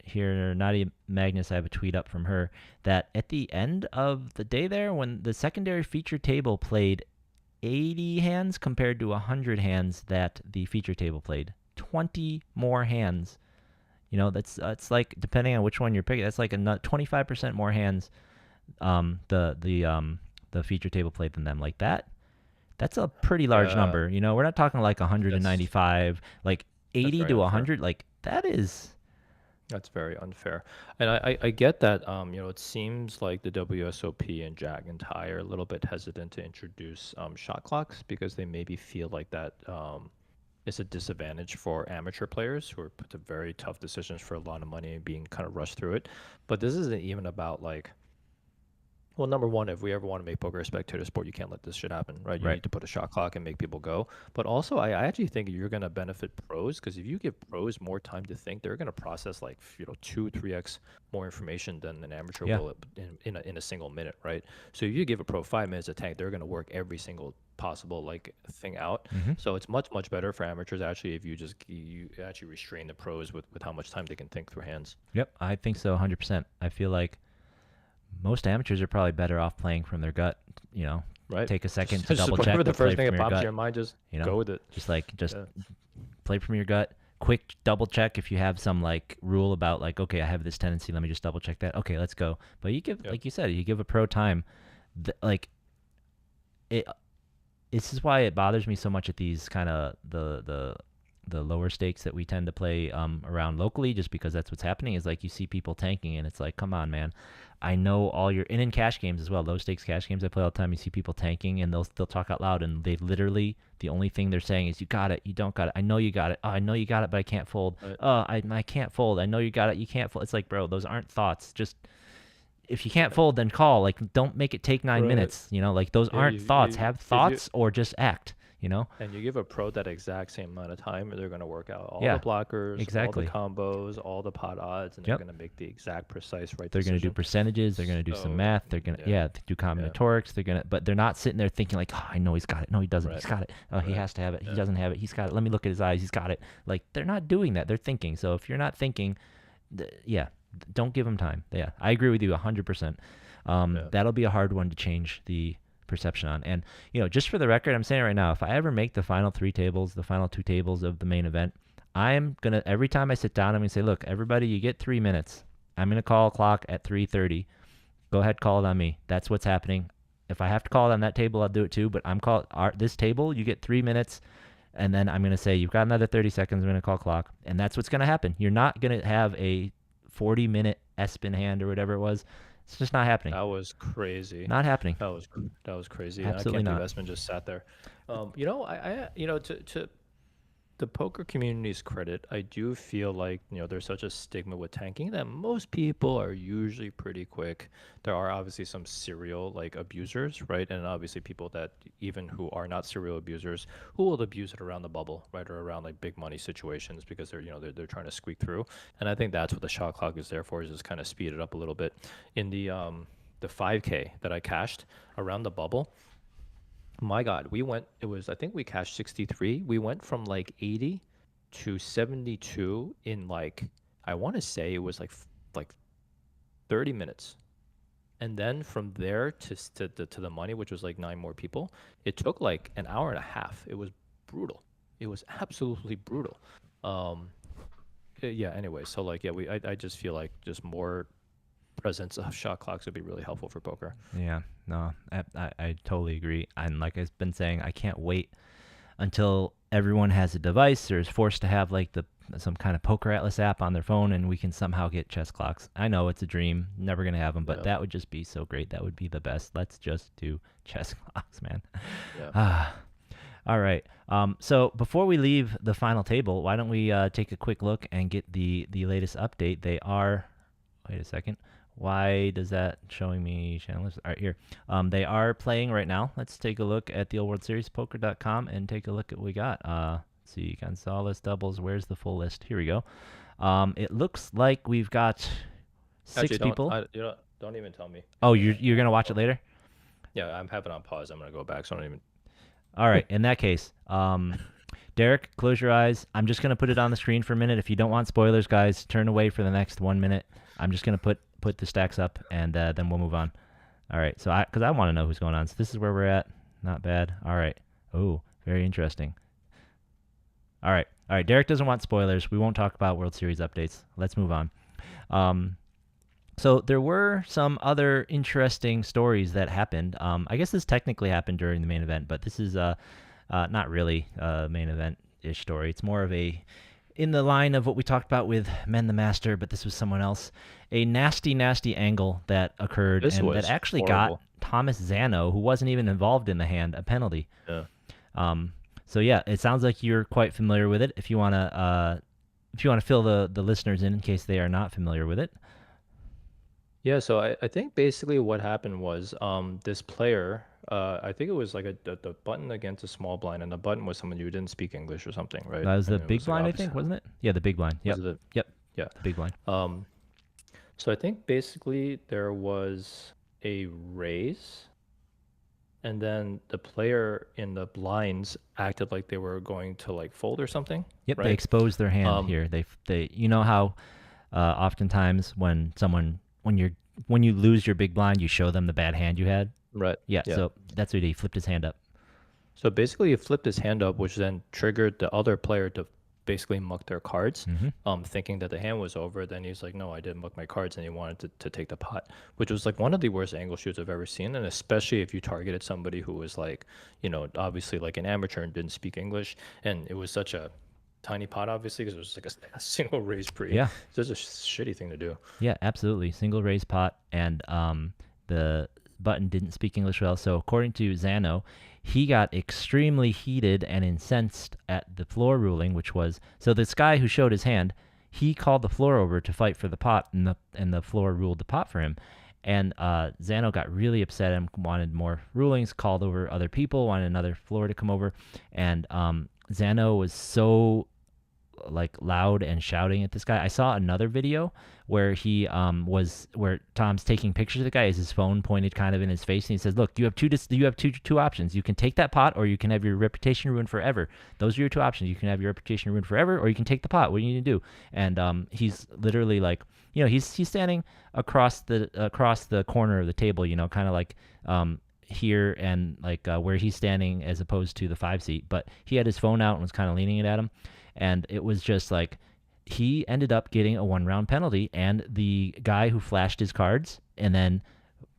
here, Nadia Magnus, I have a tweet up from her, that at the end of the day there, when the secondary feature table played 80 hands compared to 100 hands that the feature table played, 20 more hands. That's like, depending on which one you're picking, that's like 25% more hands the feature table played than them. Like that. That's a pretty large Yeah, number. We're not talking like that's 195, like that's 80 very to unfair. 100. Like that is, That's very unfair. And I get that, it seems like the WSOP and Jack and Ty are a little bit hesitant to introduce shot clocks because they maybe feel like that is a disadvantage for amateur players who are put to very tough decisions for a lot of money and being kind of rushed through it. But this isn't even about like, well, number one, if we ever want to make poker a spectator sport, you can't let this shit happen, right? You right. need to put a shot clock and make people go. But also, I actually think you're going to benefit pros because if you give pros more time to think, they're going to process like, 2, 3x more information than an amateur Yeah. will in a single minute, right? So if you give a pro 5 minutes to tank, they're going to work every single possible like thing out. Hmm. So it's much, much better for amateurs actually if you actually restrain the pros with how much time they can think through hands. Yep. I think so. 100%. I feel like most amateurs are probably better off playing from their gut. Right? Take a second Just, to just double check, whatever the but play first thing from that your pops in gut. your mind, just go with it. Just Yeah. play from your gut. Quick double check if you have some like rule about like, okay, I have this tendency. Let me just double check that. Okay, let's go. But you give, Yep. like you said, you give a pro time. Like it. This is why it bothers me so much at these kind of the lower stakes that we tend to play around locally, just because that's what's happening. Is like you see people tanking, and it's like, come on, man. I know all your and in cash games as well, low stakes cash games I play all the time. You see people tanking, and they'll talk out loud, and they literally the only thing they're saying is, "You got it, you don't got it. I know you got it. Oh, I know you got it, but I can't fold. Right. I can't fold. I know you got it, you can't fold." It's like, bro, those aren't thoughts. Just if you can't fold, then call. Like, don't make it take 9 minutes. Like those Yeah, aren't thoughts. Have if you thoughts or just act. and you give a pro that exact same amount of time, they're going to work out all the Yeah, blockers, all the exactly. combos, all the pot odds, and they're Yep. going to make the exact precise right They're gonna do decision. percentages. They're gonna do some So math. They're gonna yeah, do yeah, combinatorics. But they're not sitting there thinking like, oh, I know he's got it. No, he doesn't. right, He's got it. Oh, he right, has to have it. He yeah, doesn't have it. He's got it. Let me look at his eyes. He's got it. Like they're not doing that. They're thinking. So if you're not thinking, yeah, don't give them time. Yeah, I agree with you 100%. yeah, That'll be a hard one to change the perception on. And just for the record, I'm saying it right now, if I ever make the final 3 tables, the final 2 tables of the main event, I'm gonna every time I sit down, I'm gonna say, look, everybody, you get 3 minutes. I'm gonna call a clock at 3:30. Go ahead, call it on me. That's what's happening. If I have to call it on that table, I'll do it too. But I'm call this table. You get 3 minutes, and then I'm gonna say you've got another 30 seconds. I'm gonna call clock, and that's what's gonna happen. You're not gonna have a 40-minute S-spin hand or whatever it was. It's just not happening. that was crazy. Not happening. That was crazy. I Absolutely can't believe not. Espen just sat there. To the poker community's credit, I do feel like there's such a stigma with tanking that most people are usually pretty quick. There are obviously some serial like abusers, right? And obviously people that even who are not serial abusers who will abuse it around the bubble, right, or around like big money situations because they're trying to squeak through. And I think that's what the shot clock is there for, is just kind of speed it up a little bit. In the 5K that I cashed around the bubble, my God, I think we cashed 63. We went from like 80 to 72 in like, I want to say it was like 30 minutes. And then from there to the money, which was like 9 more people, it took like an hour and a half. It was brutal. It was absolutely brutal. Um, yeah, anyway, so like, yeah, I just feel like just more presence of shot clocks would be really helpful for poker. Yeah, no, I totally agree. And like I've been saying, I can't wait until everyone has a device or is forced to have like the some kind of Poker Atlas app on their phone, and we can somehow get chess clocks. I know it's a dream, never gonna have them, but Yeah. that would just be so great. That would be the best. Let's just do chess clocks, man. Yeah. Ah, all right. So before we leave the final table, why don't we take a quick look and get the latest update? They are. Wait a second. Why does that showing me channels? All right, here. They are playing right now. Let's take a look at the old World Series Poker.com and take a look at what we got. Let's see, Gonzalez doubles. Where's the full list? Here we go. It looks like we've got six Actually, people. don't even tell me. Oh, you're gonna watch it later? Yeah, I'm having it on pause. I'm gonna go back, so I don't even. All right. In that case, Derek, close your eyes. I'm just gonna put it on the screen for a minute. If you don't want spoilers, guys, turn away for the next 1 minute. I'm just gonna put the stacks up, and then we'll move on. All right. So because I want to know who's going on. So this is where we're at. Not bad. All right. Oh, very interesting. All right. All right. Derek doesn't want spoilers. We won't talk about World Series updates. Let's move on. So there were some other interesting stories that happened. I guess this technically happened during the main event, but this is not really a main event-ish story. It's more of in the line of what we talked about with Men the Master, but this was someone else. A nasty, nasty angle that occurred that actually horrible. got Thomas Zano, who wasn't even involved in the hand, a penalty. Yeah. So yeah, it sounds like you're quite familiar with it. If you wanna fill the listeners in case they are not familiar with it. Yeah, so I think basically what happened was this player, I think it was like the button against a small blind, and the button was someone who didn't speak English or something, right? That was the And it big was, like, blind, I obviously- think, wasn't it? Yeah, the big blind. Yep. Was it Yep. Yeah. The big blind. So I think basically there was a raise, and then the player in the blinds acted like they were going to like fold or something. Yep. Right? They exposed their hand Um, here. They you know how oftentimes when you lose your big blind, you show them the bad hand you had. Right. Yeah. Yeah. So that's what he flipped his hand up. So basically, he flipped his hand up, which then triggered the other player to basically muck their cards, thinking that the hand was over. Then he's like, "No, I didn't muck my cards," and he wanted to take the pot, which was like one of the worst angle shoots I've ever seen. And especially if you targeted somebody who was like, obviously like an amateur and didn't speak English, and it was such a tiny pot, obviously, because it was like a single raise pre. Yeah. It's just a shitty thing to do. Yeah, absolutely. Single raise pot, and the button didn't speak English well. So according to Zano, he got extremely heated and incensed at the floor ruling, which was so this guy who showed his hand, he called the floor over to fight for the pot, and the floor ruled the pot for him. And Zano got really upset and wanted more rulings, called over other people, wanted another floor to come over, and Zano was so like loud and shouting at this guy. I saw another video where he where Tom's taking pictures of the guy as his phone pointed kind of in his face, and he says, "Look, you have two options. You can take that pot, or you can have your reputation ruined forever. Those are your two options. You can have your reputation ruined forever, or you can take the pot. What do you need to do?" And he's literally like, he's standing across the corner of the table, kind of like here and like where he's standing as opposed to the 5 seat, but he had his phone out and was kind of leaning it at him. And it was just like he ended up getting a 1-round penalty, and the guy who flashed his cards and then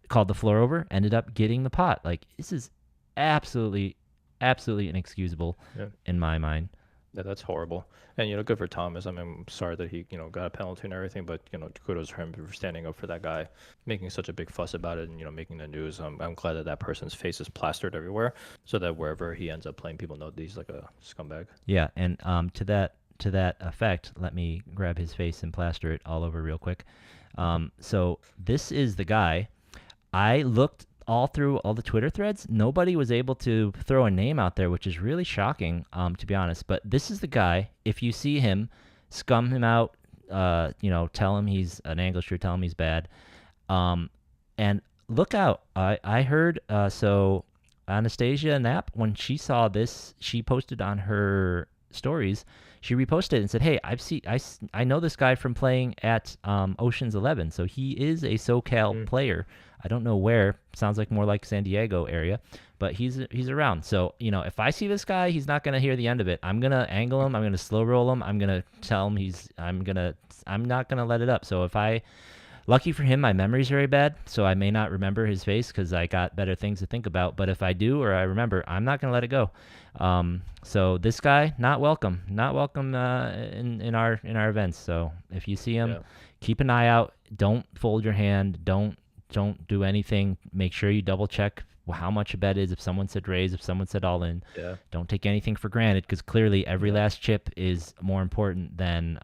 called the floor over ended up getting the pot. Like, this is absolutely inexcusable in my mind. Yeah, that's horrible. And good for Thomas. I mean, I'm sorry that he got a penalty and everything, but kudos for him for standing up for that guy, making such a big fuss about it, and making the news. I'm glad that person's face is plastered everywhere, so that wherever he ends up playing, people know that he's like a scumbag. Yeah, and to that effect, let me grab his face and plaster it all over real quick. So this is the guy. I looked all through all the Twitter threads. Nobody was able to throw a name out there, which is really shocking, to be honest. But this is the guy. If you see him, scum him out. Tell him he's an angler. Tell him he's bad. And look out. I heard. So Anastasia Knapp, when she saw this, she posted on her stories. She reposted it and said, "Hey, I know this guy from playing at Ocean's 11. So he is a SoCal player. I don't know where. Sounds like more like San Diego area, but he's around. So if I see this guy, he's not gonna hear the end of it. I'm gonna angle him. I'm gonna slow roll him. I'm gonna tell him I'm not gonna let it up. So if I Lucky for him, my memory's very bad, so I may not remember his face because I got better things to think about. But if I do or I remember, I'm not gonna let it go. So this guy, not welcome, not welcome in our events. So if you see him, Yeah. keep an eye out. Don't fold your hand. Don't do anything. Make sure you double check how much a bet is. If someone said raise, if someone said all in, Yeah. don't take anything for granted because clearly every Yeah. last chip is more important than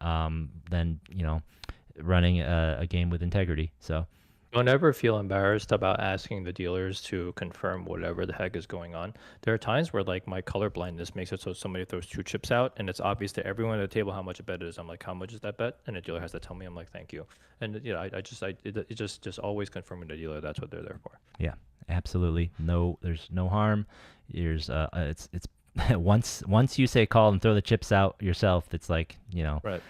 running a game with integrity. So Don't ever feel embarrassed about asking the dealers to confirm whatever the heck is going on. There are times where like my color blindness makes it so somebody throws two chips out and it's obvious to everyone at the table how much a bet is. I'm like, how much is that bet? And the dealer has to tell me. I'm like, thank you. And it just always confirming the dealer that's what they're there for. yeah, absolutely. No, there's no harm. There's it's once you say call and throw the chips out yourself, it's like Right.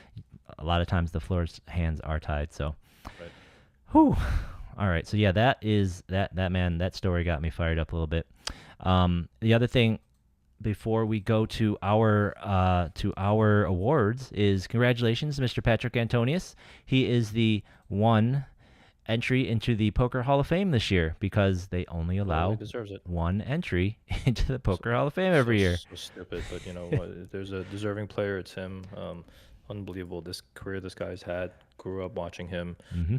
a lot of times the floor's hands are tied. So, Right. whew. All right. So yeah, that story got me fired up a little bit. The other thing before we go to our awards is congratulations, Mr. Patrick Antonius. He is the one entry into the Poker Hall of Fame this year because they only Totally allow deserves it. one entry into the So, Poker Hall of Fame every year. so stupid, but you know what? There's a deserving player. It's him. Unbelievable. This career this guy's had. Grew up watching him. Hmm.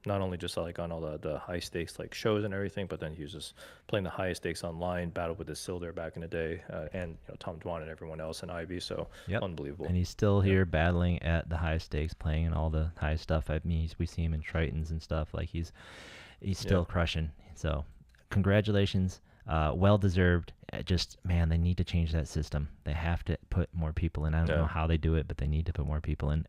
Not only just like on all the high stakes like shows and everything, but then he was just playing the highest stakes online. Battled with his Silder back in the day, and Tom Dwan and everyone else and Ivy. So Yep. unbelievable. And he's still Yeah. here battling at the highest stakes, playing in all the highest stuff. I mean, we see him in Tritons and stuff. Like he's still Yeah. crushing. So, congratulations, well deserved. Just man, they need to change that system. They have to put more people in. I don't know Yeah. how they do it, but they need to put more people in.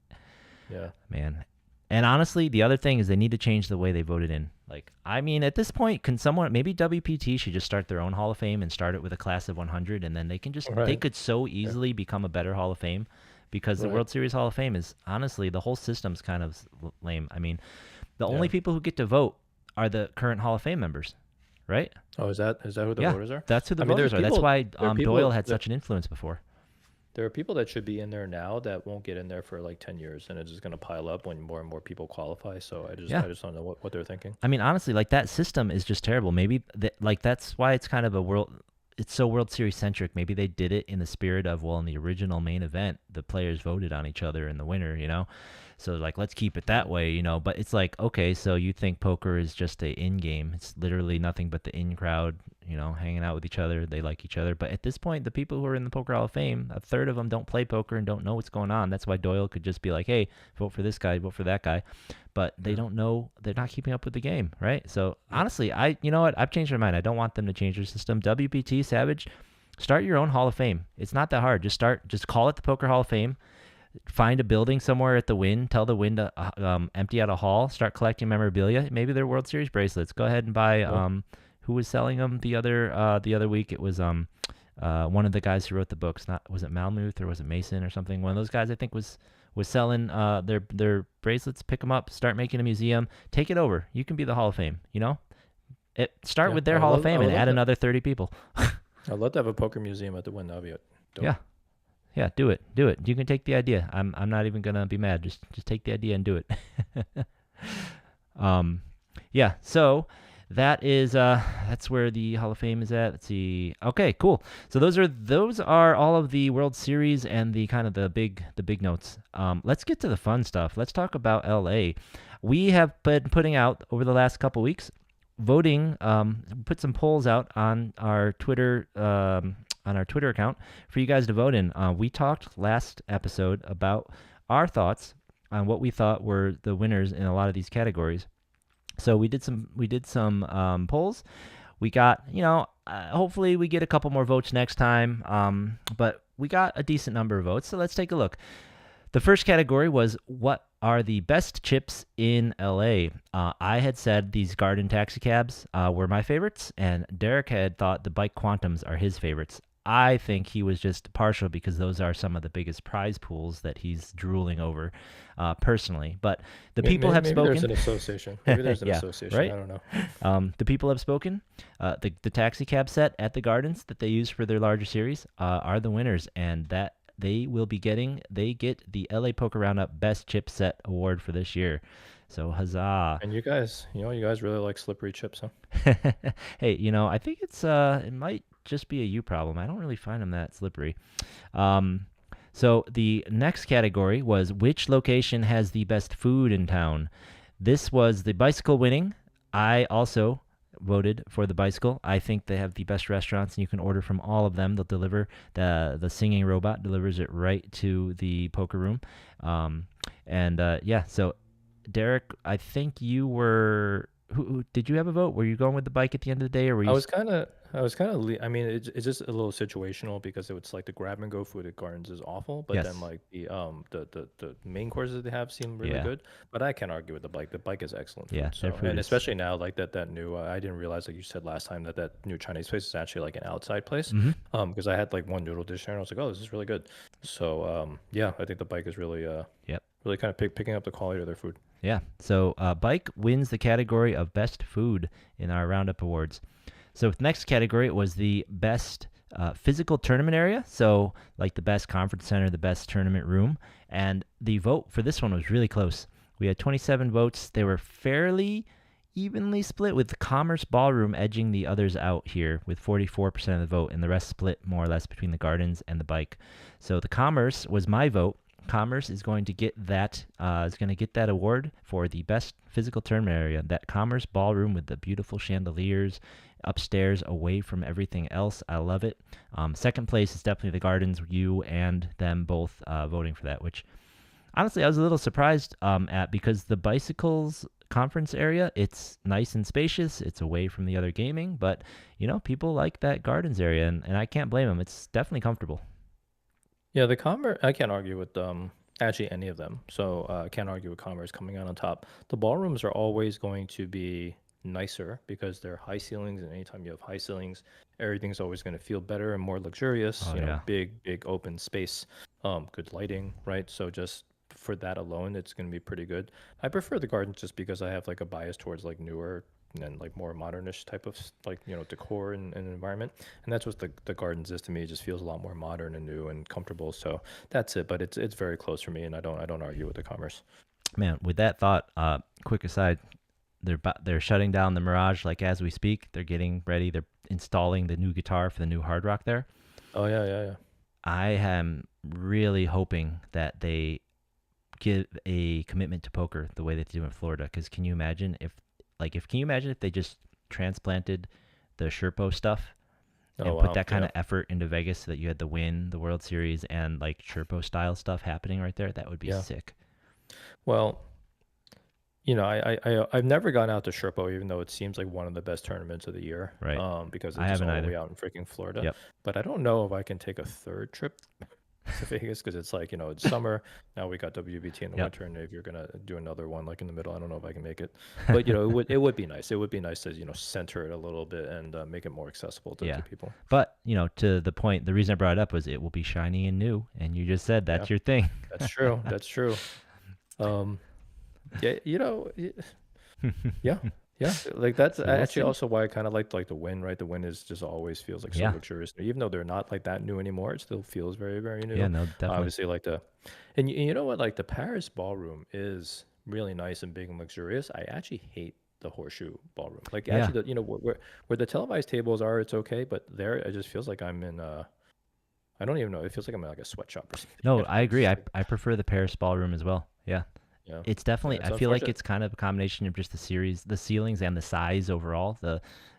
Yeah. Man. And honestly, the other thing is they need to change the way they voted in. Like, I mean, at this point, can someone maybe WPT should just start their own Hall of Fame and start it with a class of 100, and then they Right. could so easily become a better Hall of Fame, because the Right. World Series Hall of Fame is honestly the whole system's kind of lame. I mean, the only Yeah. people who get to vote are the current Hall of Fame members, right? Oh, is that who the Yeah, voters are? that's who the I mean, voters are. That's why there are people, Doyle had there, such an influence before. there are people that should be in there now that won't get in there for like 10 years, and it's just going to pile up when more and more people qualify. So Yeah. I just don't know what they're thinking. I mean, honestly, like that system is just terrible. Maybe like that's why it's kind of it's so World Series centric. Maybe they did it in the spirit of, well, in the original main event, the players voted on each other and the winner. So like, let's keep it that way. But it's like, okay, so you think poker is just a in game. It's literally nothing but the in crowd, hanging out with each other. They like each other. But at this point, the people who are in the Poker Hall of Fame, a third of them don't play poker and don't know what's going on. That's why Doyle could just be like, hey, vote for this guy, vote for that guy. But they Yeah. don't know, they're not keeping up with the game, right? So honestly, you know what? I've changed my mind. I don't want them to change their system. WPT, Savage, start your own Hall of Fame. It's not that hard. Just call it the Poker Hall of Fame. Find a building somewhere at the Wynn. Tell the Wynn to empty out a hall. Start collecting memorabilia. Maybe they're World Series bracelets. Go ahead and buy. Cool. Who was selling them the other week? It was one of the guys who wrote the books. Not was it Malmuth or was it Mason or something? One of those guys I think was selling their bracelets. Pick them up. Start making a museum. Take it over. You can be the Hall of Fame. Start Yeah. with their Hall of Fame and add another 30 people. I'd love to have a poker museum at the Wynn. That'd be dope. Yeah. Yeah, do it. Do it. You can take the idea. I'm not even gonna be mad. Just take the idea and do it. Yeah, so that's where the Hall of Fame is at. Let's see. Okay, cool. So those are all of the World Series and the kind of the big notes. Let's get to the fun stuff. Let's talk about LA. We have been putting out over the last couple weeks voting, put some polls out on our Twitter account for you guys to vote in. We talked last episode about our thoughts on what we thought were the winners in a lot of these categories. So we did some polls. We got, hopefully we get a couple more votes next time. But we got a decent number of votes. So let's take a look. The first category was what are the best chips in LA. I had said these garden taxicabs were my favorites, and Derek had thought the bike quantums are his favorites. I think he was just partial because those are some of the biggest prize pools that he's drooling over personally. But the people have spoken. Maybe there's an association. Maybe there's an Yeah, association. right? I don't know. The people have spoken. The taxi cab set at the Gardens that they use for their larger series are the winners, and that they get the LA Poker Roundup Best Chip Set Award for this year. So huzzah. And you guys really like slippery chips, huh? Hey, I think it might just be a you problem. I don't really find them that slippery. So the next category was which location has the best food in town. This was the Bicycle winning. I also voted for the Bicycle. I think they have the best restaurants, and you can order from all of them. They'll deliver. The singing robot delivers it right to the poker room. So Derek, I think you were. Who did you have a vote? Were you going with the bike at the end of the day, or were I you? was kind of, I mean, it's just a little situational because it's like the grab and go food at Gardens is awful, but then Yes. like the main courses they have seem really Yeah. good. But I can't argue with the bike. The bike is excellent Yeah. food. Their So food and is. especially now like that new I didn't realize like you said last time that new Chinese place is actually like an outside place. Mm-hmm. Because I had like one noodle dish there and I was like, oh, this is really good. So yeah, I think the bike is really Yep. really kind of picking up the quality of their food. Yeah. So bike wins the category of best food in our Roundup Awards. So the next category was the best physical tournament area. So like the best conference center, the best tournament room. And the vote for this one was really close. We had 27 votes. They were fairly evenly split, with the Commerce Ballroom edging the others out here with 44% of the vote, and the rest split more or less between the Gardens and the Bike. So the Commerce was my vote. Commerce is going to get that award for the best physical tournament area. That Commerce Ballroom with the beautiful chandeliers upstairs, away from everything else. I love it. Second place is definitely the Gardens. You and them both voting for that, which honestly I was a little surprised at, because the Bicycles conference area, it's nice and spacious. It's away from the other gaming, but people like that Gardens area, and I can't blame them. It's definitely comfortable. Yeah, the Commerce, I can't argue with actually any of them. So I can't argue with Commerce coming out on top. The ballrooms are always going to be nicer because they're high ceilings, and anytime you have high ceilings, everything's always going to feel better and more luxurious. Oh You know, yeah. big open space, good lighting, right? So just for that alone, it's going to be pretty good. I prefer the gardens just because I have like a bias towards like newer and like more modernish type of like decor and environment, and that's what the gardens is to me. It just feels a lot more modern and new and comfortable. So that's it. But it's very close for me, and I don't argue with the Commerce. Man, with that thought, quick aside, they're shutting down the Mirage like as we speak. They're getting ready. They're installing the new guitar for the new Hard Rock there. Oh yeah. I am really hoping that they give a commitment to poker the way they do in Florida. Because can you imagine if they just transplanted the Sherpo stuff Oh and put wow, that kind yeah. of effort into Vegas, so that you had the win, the World Series, and like Sherpo style stuff happening right there? That would be Yeah. sick. Well, I've never gone out to Sherpo, even though it seems like one of the best tournaments of the year. Right. Because I it's just haven't all the way either. out in freaking Florida. Yep. But I don't know if I can take a third trip to Vegas because it's like, it's summer. Now we got WBT in the Yep. winter, and if you're gonna do another one like in the middle, I don't know if I can make it. But it would be nice. It would be nice to center it a little bit and make it more accessible Yeah. to people. But, to the point, the reason I brought it up was it will be shiny and new, and you just said that's Yeah, your thing. that's true. That's true. Um, yeah, yeah, yeah. Like that's So we'll actually see. also why I kind of like the Win, right? The Win is just always feels like so Yeah. luxurious. Even though they're not like that new anymore, it still feels very, very new. Yeah, no, definitely. Obviously, like and you know what? Like the Paris ballroom is really nice and big and luxurious. I actually hate the Horseshoe ballroom. Like Yeah. actually, where the televised tables are, it's okay, but there it just feels like I'm in I don't even know. It feels like I'm in like a sweatshop or something. No, It's I agree. just I prefer the Paris ballroom as well. Yeah. yeah, It's yeah. definitely, It's I feel like unfortunate. it's kind of a combination of just the ceilings and the size overall.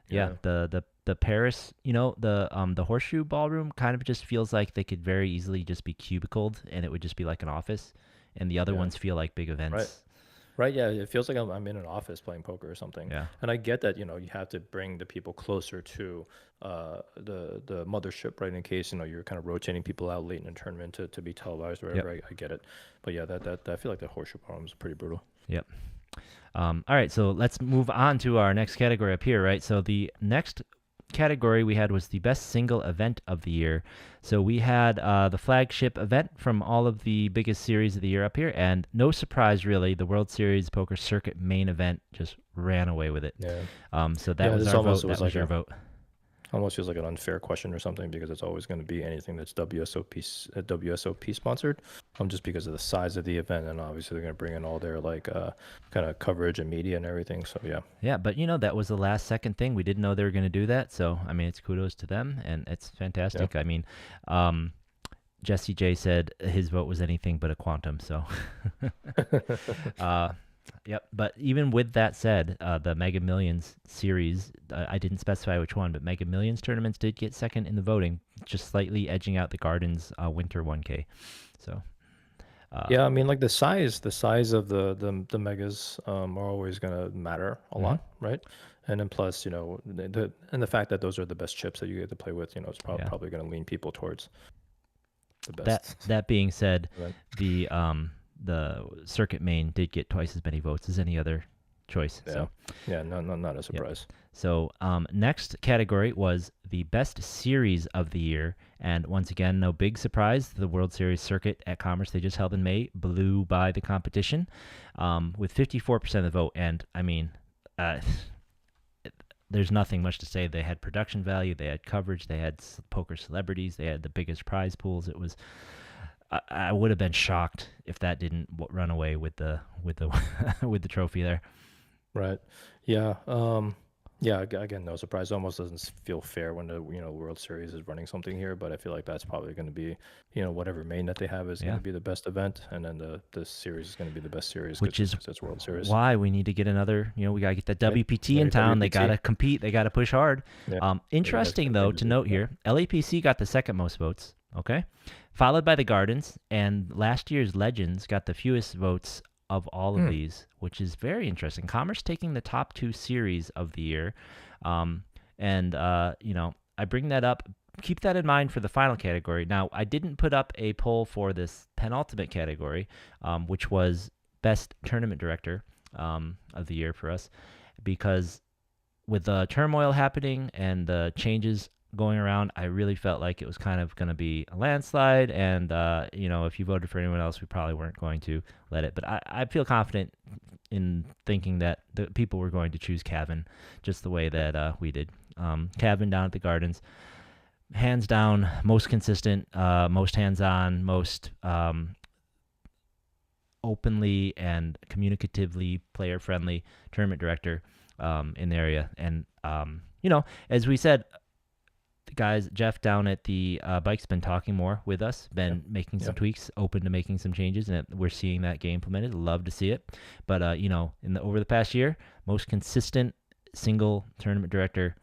Yeah, The Paris, the Horseshoe ballroom kind of just feels like they could very easily just be cubicled, and it would just be like an office, and the other yeah. ones feel like big Right. events. Right, yeah, it feels like I'm in an office playing poker or something. Yeah. And I get that, you have to bring the people closer to the mothership, right? In case, you're kind of rotating people out late in a tournament to be televised or Yep. whatever. I get it. But yeah, that I feel like the horseshoe problem is pretty brutal. Yep. All right, so let's move on to our next category up here, right? So the next category we had was the best single event of the year. So we had the flagship event from all of the biggest series of the year up here, and no surprise really, the World Series Poker Circuit main event just ran away with it. Yeah. So that Yeah, was this our almost vote. was That was like your a vote. Almost feels like an unfair question or something because it's always going to be anything that's WSOP sponsored, just because of the size of the event, and obviously they're going to bring in all their like kind of coverage and media and everything. So yeah, Yeah, but that was the last second thing. We didn't know they were going to do that. So, I mean, it's kudos to them, and it's yeah, fantastic. I mean, Jesse J said his vote was anything but a quantum. So, uh, yep. But even with that said, the Mega Millions series, I didn't specify which one, but Mega Millions tournaments did get second in the voting, just slightly edging out the Gardens Winter 1K. So, yeah. I mean, like the size of the megas are always going to matter a mhm. lot, right? And then plus, and the fact that those are the best chips that you get to play with, it's Yeah. probably going to lean people towards the That best that being said, event. the circuit main did get twice as many votes as any other choice. Yeah, So, yeah. No, not a yep. surprise. So, next category was the best series of the year, and once again, no big surprise. The World Series circuit at Commerce they just held in May blew by the competition, with 54% of the vote. And I mean, uh, there's nothing much to say. They had production value, they had coverage, they had poker celebrities, they had the biggest prize pools. It was I would have been shocked if that didn't run away with the with the trophy there. Right. Yeah. Yeah. Again, no surprise. Almost doesn't feel fair when the World Series is running something here, but I feel like that's probably going to be whatever main that they have is going Yeah, to be the best event, and then the series is going to be the best series which is because it's World Series. why we need to get another. We gotta get that Right. WPT in Right. town. They WPT. gotta compete. They gotta push hard. Yeah. Yeah. You guys Interesting got though thing to to do. note Yeah. here, LAPC got the second most votes. Okay, followed by the Gardens, and last year's Legends got the fewest votes of all of Hmm. these, which is very interesting. Commerce taking the top two series of the year, um, and I bring that up. Keep that in mind for the final category. Now, I didn't put up a poll for this penultimate category, which was best tournament director of the year for us, because with the turmoil happening and the changes going around, I really felt like it was kind of going to be a landslide. And, if you voted for anyone else, we probably weren't going to let it. But I feel confident in thinking that the people were going to choose Cavan just the way that we did. Cavan down at the Gardens, hands down, most consistent, most hands on, most openly and communicatively player friendly tournament director in the area. And, as we said, the guys, Jeff down at the bike's been talking more with us, Yeah. been making some Yeah. tweaks, open to making some changes, and we're seeing that get implemented. Love to see it. But, over the past year, most consistent single tournament director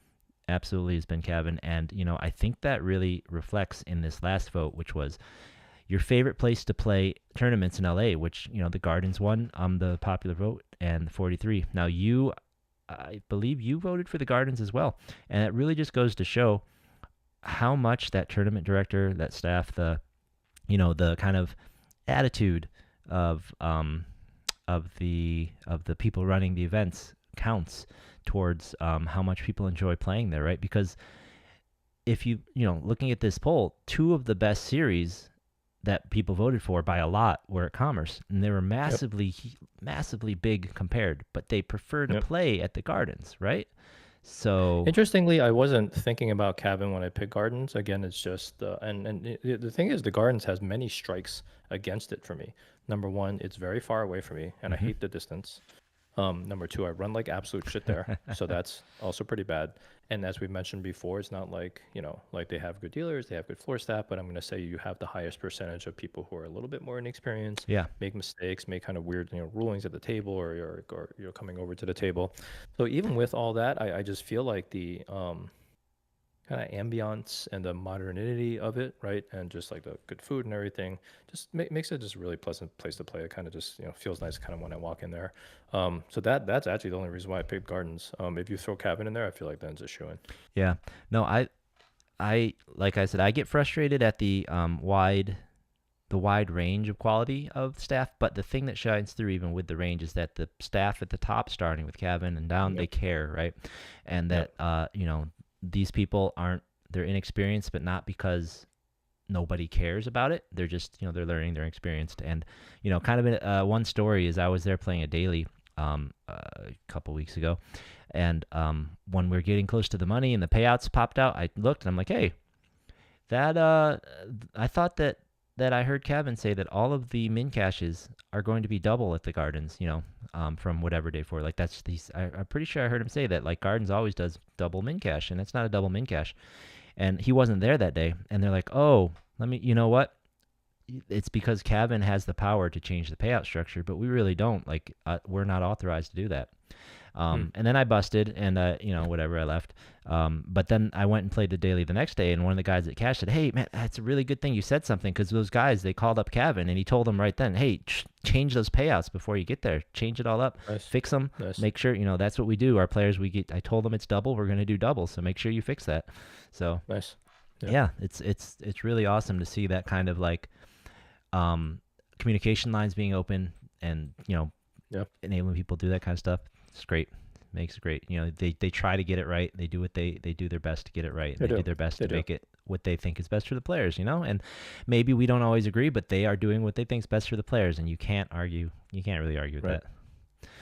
absolutely has been Cavan. And, I think that really reflects in this last vote, which was your favorite place to play tournaments in LA, which, the Gardens won the popular vote and 43. Now, I believe you voted for the Gardens as well. And it really just goes to show how much that tournament director, that staff, the kind of attitude of the people running the events counts towards how much people enjoy playing there, right? Because if looking at this poll, two of the best series that people voted for by a lot were at Commerce, and they were Yep. massively big compared, but they prefer to Yep. play at the Gardens, right? So, Interestingly, I wasn't thinking about Cavan when I picked Gardens. Again, it's just the thing is the Gardens has many strikes against it for me. Number one, it's very far away from me, and I mhm. hate the distance. Number two, I run like absolute shit there, so that's also pretty bad. And as we mentioned before, it's not like like they have good dealers, they have good floor staff, but I'm gonna say you have the highest percentage of people who are a little bit more inexperienced, Yeah, make mistakes, make kind of weird rulings at the table, or coming over to the table. So even with all that, I just feel like the kind of ambiance and the modernity of it, right? And just like the good food and everything, just makes it just a really pleasant place to play. It kind of just feels nice kind of when I walk in there. So that's actually the only reason why I picked Gardens. If you throw Cabin in there, I feel like that's a shoe in. yeah. No, I like I said, I get frustrated at the wide range of quality of staff, but the thing that shines through even with the range is that the staff at the top, starting with Kevin and down, they Yep. care, right? And that Yep. these people they're inexperienced, but not because nobody cares about it. They're just they're learning, they're experienced, and kind of one story is I was there playing a daily a couple weeks ago. And when we're getting close to the money and the payouts popped out, I looked and I'm like, hey, that I thought that I heard Kevin say that all of the min caches are going to be double at the Gardens, from whatever day forward. Like that's these. I'm pretty sure I heard him say that. Like Gardens always does double min cache, and it's not a double min cache. And he wasn't there that day, and they're like, oh, you know what? It's because Kevin has the power to change the payout structure, but we really don't. Like we're not authorized to do that. And then I busted and, whatever, I left. But then I went and played the daily the next day, and one of the guys at Cash said, hey, man, that's a really good thing you said something, because those guys, they called up Kevin, and he told them right then, hey, change those payouts before you get there. Change it all up. Nice. Fix them. Nice. Make sure, that's what we do. Our players, I told them it's double. We're going to do double, so make sure you fix that. So, nice. Yeah, it's really awesome to see that kind of like communication lines being open and, enabling people to do that kind of stuff. It's great. Makes it great. They try to get it right. They do they do their best to get it right. They do their best to make it what they think is best for the players, and maybe we don't always agree, but they are doing what they think is best for the players, and you can't really argue with that.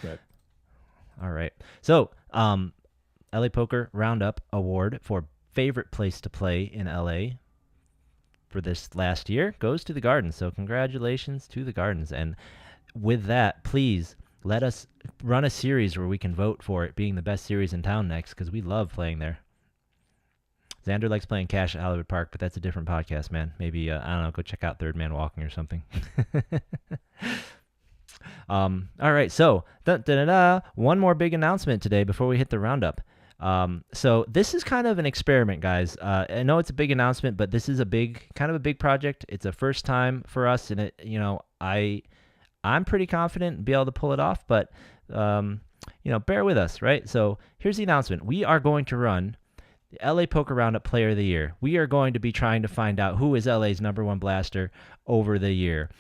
Right. All right. So, LA Poker Roundup Award for favorite place to play in LA for this last year goes to the Gardens. So congratulations to the Gardens. And with that, please let us run a series where we can vote for it being the best series in town next, because we love playing there. Xander likes playing cash at Hollywood Park, but that's a different podcast, man. Maybe, I don't know, go check out Third Man Walking or something. All right, so one more big announcement today before we hit the roundup. So this is kind of an experiment, guys. I know it's a big announcement, but this is a big project. It's a first time for us, and it, I'm pretty confident in be able to pull it off, but, bear with us, right? So here's the announcement. We are going to run the LA Poker Roundup Player of the Year. We are going to be trying to find out who is LA's #1 blaster over the year.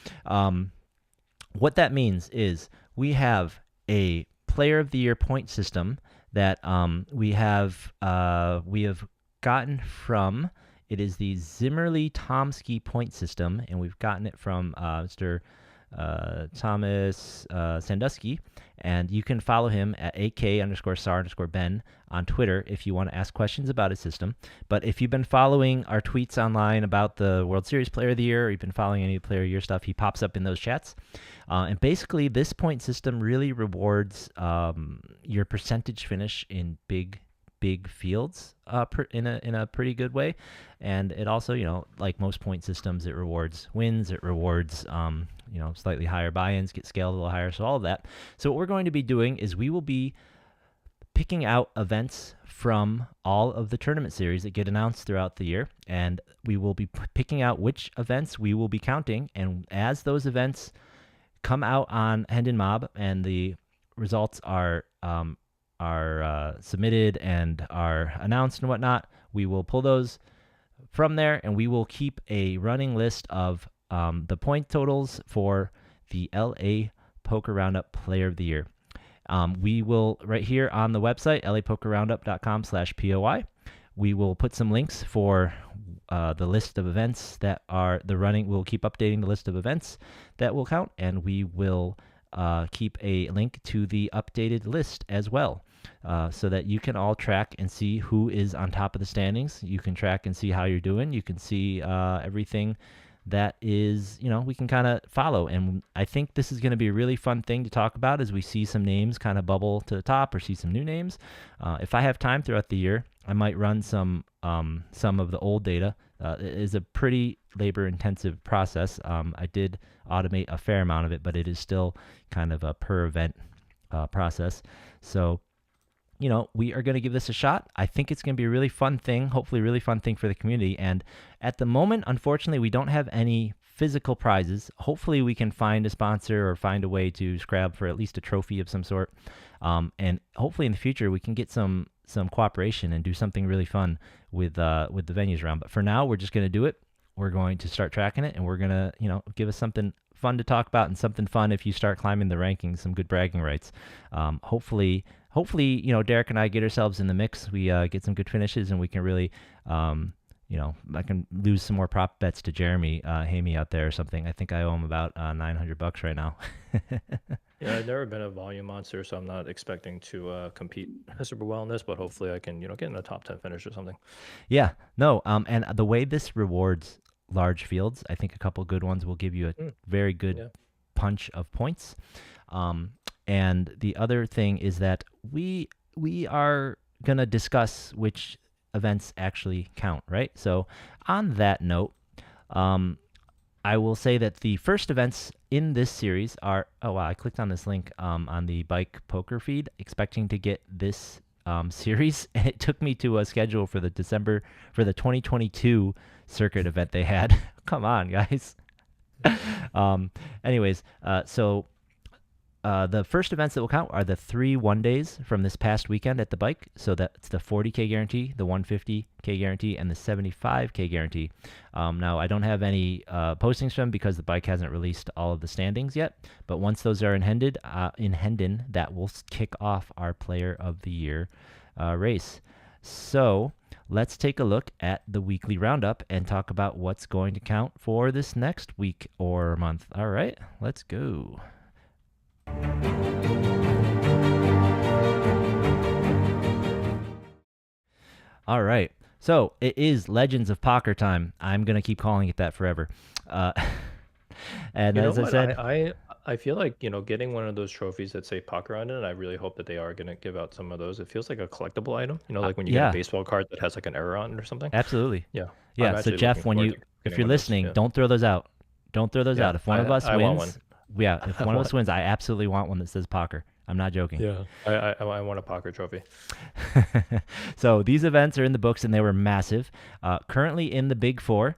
What that means is we have a Player of the Year point system that we have gotten from. It is the Zimmerly-Tomsky point system, and we've gotten it from Mr. Thomas Sandusky, and you can follow him at AK_SAR_Ben on Twitter if you want to ask questions about his system. But if you've been following our tweets online about the World Series Player of the Year, or you've been following any Player of the Year stuff, he pops up in those chats. And basically, this point system really rewards your percentage finish in big fields in a pretty good way. And it also, like most point systems, it rewards wins, it rewards slightly higher buy-ins, get scaled a little higher, so all of that. So what we're going to be doing is we will be picking out events from all of the tournament series that get announced throughout the year, and we will be picking out which events we will be counting, and as those events come out on Hendon Mob and the results are submitted and are announced and whatnot, we will pull those from there, and we will keep a running list of the point totals for the LA Poker Roundup Player of the Year. We will, right here on the website, lapokerroundup.com/POI, we will put some links for the list of events that are the running. We'll keep updating the list of events that will count, and we will keep a link to the updated list as well, so that you can all track and see who is on top of the standings. You can track and see how you're doing. You can see everything that is, we can kind of follow. And I think this is going to be a really fun thing to talk about as we see some names kind of bubble to the top or see some new names. If I have time throughout the year, I might run some of the old data. It is a pretty labor-intensive process. I did automate a fair amount of it, but it is still kind of a per-event process. So, we are going to give this a shot. I think it's going to be a really fun thing, hopefully a really fun thing for the community. And at the moment, unfortunately, we don't have any physical prizes. Hopefully we can find a sponsor or find a way to scrap for at least a trophy of some sort. And hopefully in the future we can get some cooperation and do something really fun with the venues around. But for now, we're just going to do it. We're going to start tracking it, and we're going to, give us something fun to talk about and something fun if you start climbing the rankings, some good bragging rights. Hopefully, Derek and I get ourselves in the mix. We get some good finishes, and we can really, I can lose some more prop bets to Jeremy Hamey out there or something. I think I owe him about $900 right now. Yeah, I've never been a volume monster, so I'm not expecting to compete super well in this, but hopefully I can, get in the top 10 finish or something. Yeah, no, and the way this rewards large fields, I think a couple good ones will give you a Mm, very good yeah. punch of points. And the other thing is that we are gonna discuss which events actually count, right? So on that note, um, I will say that the first events in this series are. Oh wow! I clicked on this link on the bike poker feed, expecting to get this series, and it took me to a schedule for the 2022 circuit event they had. Come on, guys. Anyways, so the first events that will count are the 3 1-days from this past weekend at the bike. So that's the 40K guarantee, the 150K guarantee, and the 75K guarantee. Now, I don't have any postings from them because the bike hasn't released all of the standings yet. But once those are in Hendon, that will kick off our Player of the Year race. So let's take a look at the weekly roundup and talk about what's going to count for this next week or month. All right, let's go. All right. So it is Legends of Poker time. I'm going to keep calling it that forever. Uh, and You know as I what? said, I feel like, getting one of those trophies that say poker on it, and I really hope that they are going to give out some of those. It feels like a collectible item, like when you get a yeah, baseball card that has like an error on it or something. absolutely. Yeah, I'm Yeah. So actually looking Jeff, forward to if getting you're one of those. listening, Yeah, don't throw those out. Don't throw those yeah, out. If one of us I want one. wins, yeah, if I one of want, us wins, I absolutely want one that says poker. I'm not joking. yeah, I want a poker trophy. So these events are in the books and they were massive. Currently in the Big Four,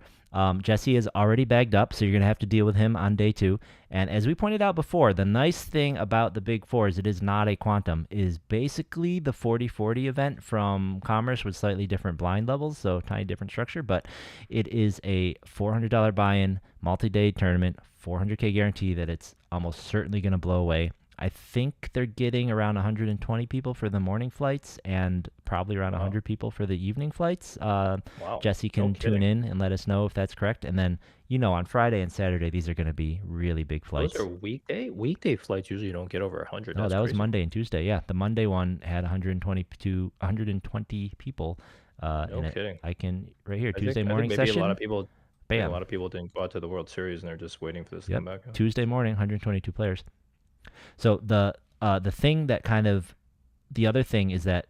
Jesse is already bagged up, so you're going to have to deal with him on day 2. And as we pointed out before, the nice thing about the Big Four is it is not a quantum. It is basically the 40-40 event from Commerce with slightly different blind levels, so tiny different structure. But it is a $400 buy-in, multi-day tournament, 400K guarantee that it's almost certainly going to blow away. I think they're getting around 120 people for the morning flights and probably around Wow, 100 people for the evening flights. wow, Jesse no can tune kidding. in and let us know if that's correct. And then, on Friday and Saturday, these are going to be really big Those are flights. weekday flights. Usually don't get over 100. No, That's that was crazy. Monday and Tuesday. Yeah, the Monday one had 120 people No in it. kidding. I can, right here, I think Tuesday I think morning maybe a lot session, of people I think a bam. lot of people didn't go out to the World Series and they're just waiting for this to Yep, come back. Tuesday morning, 122 players. So the thing that kind of, the other thing is that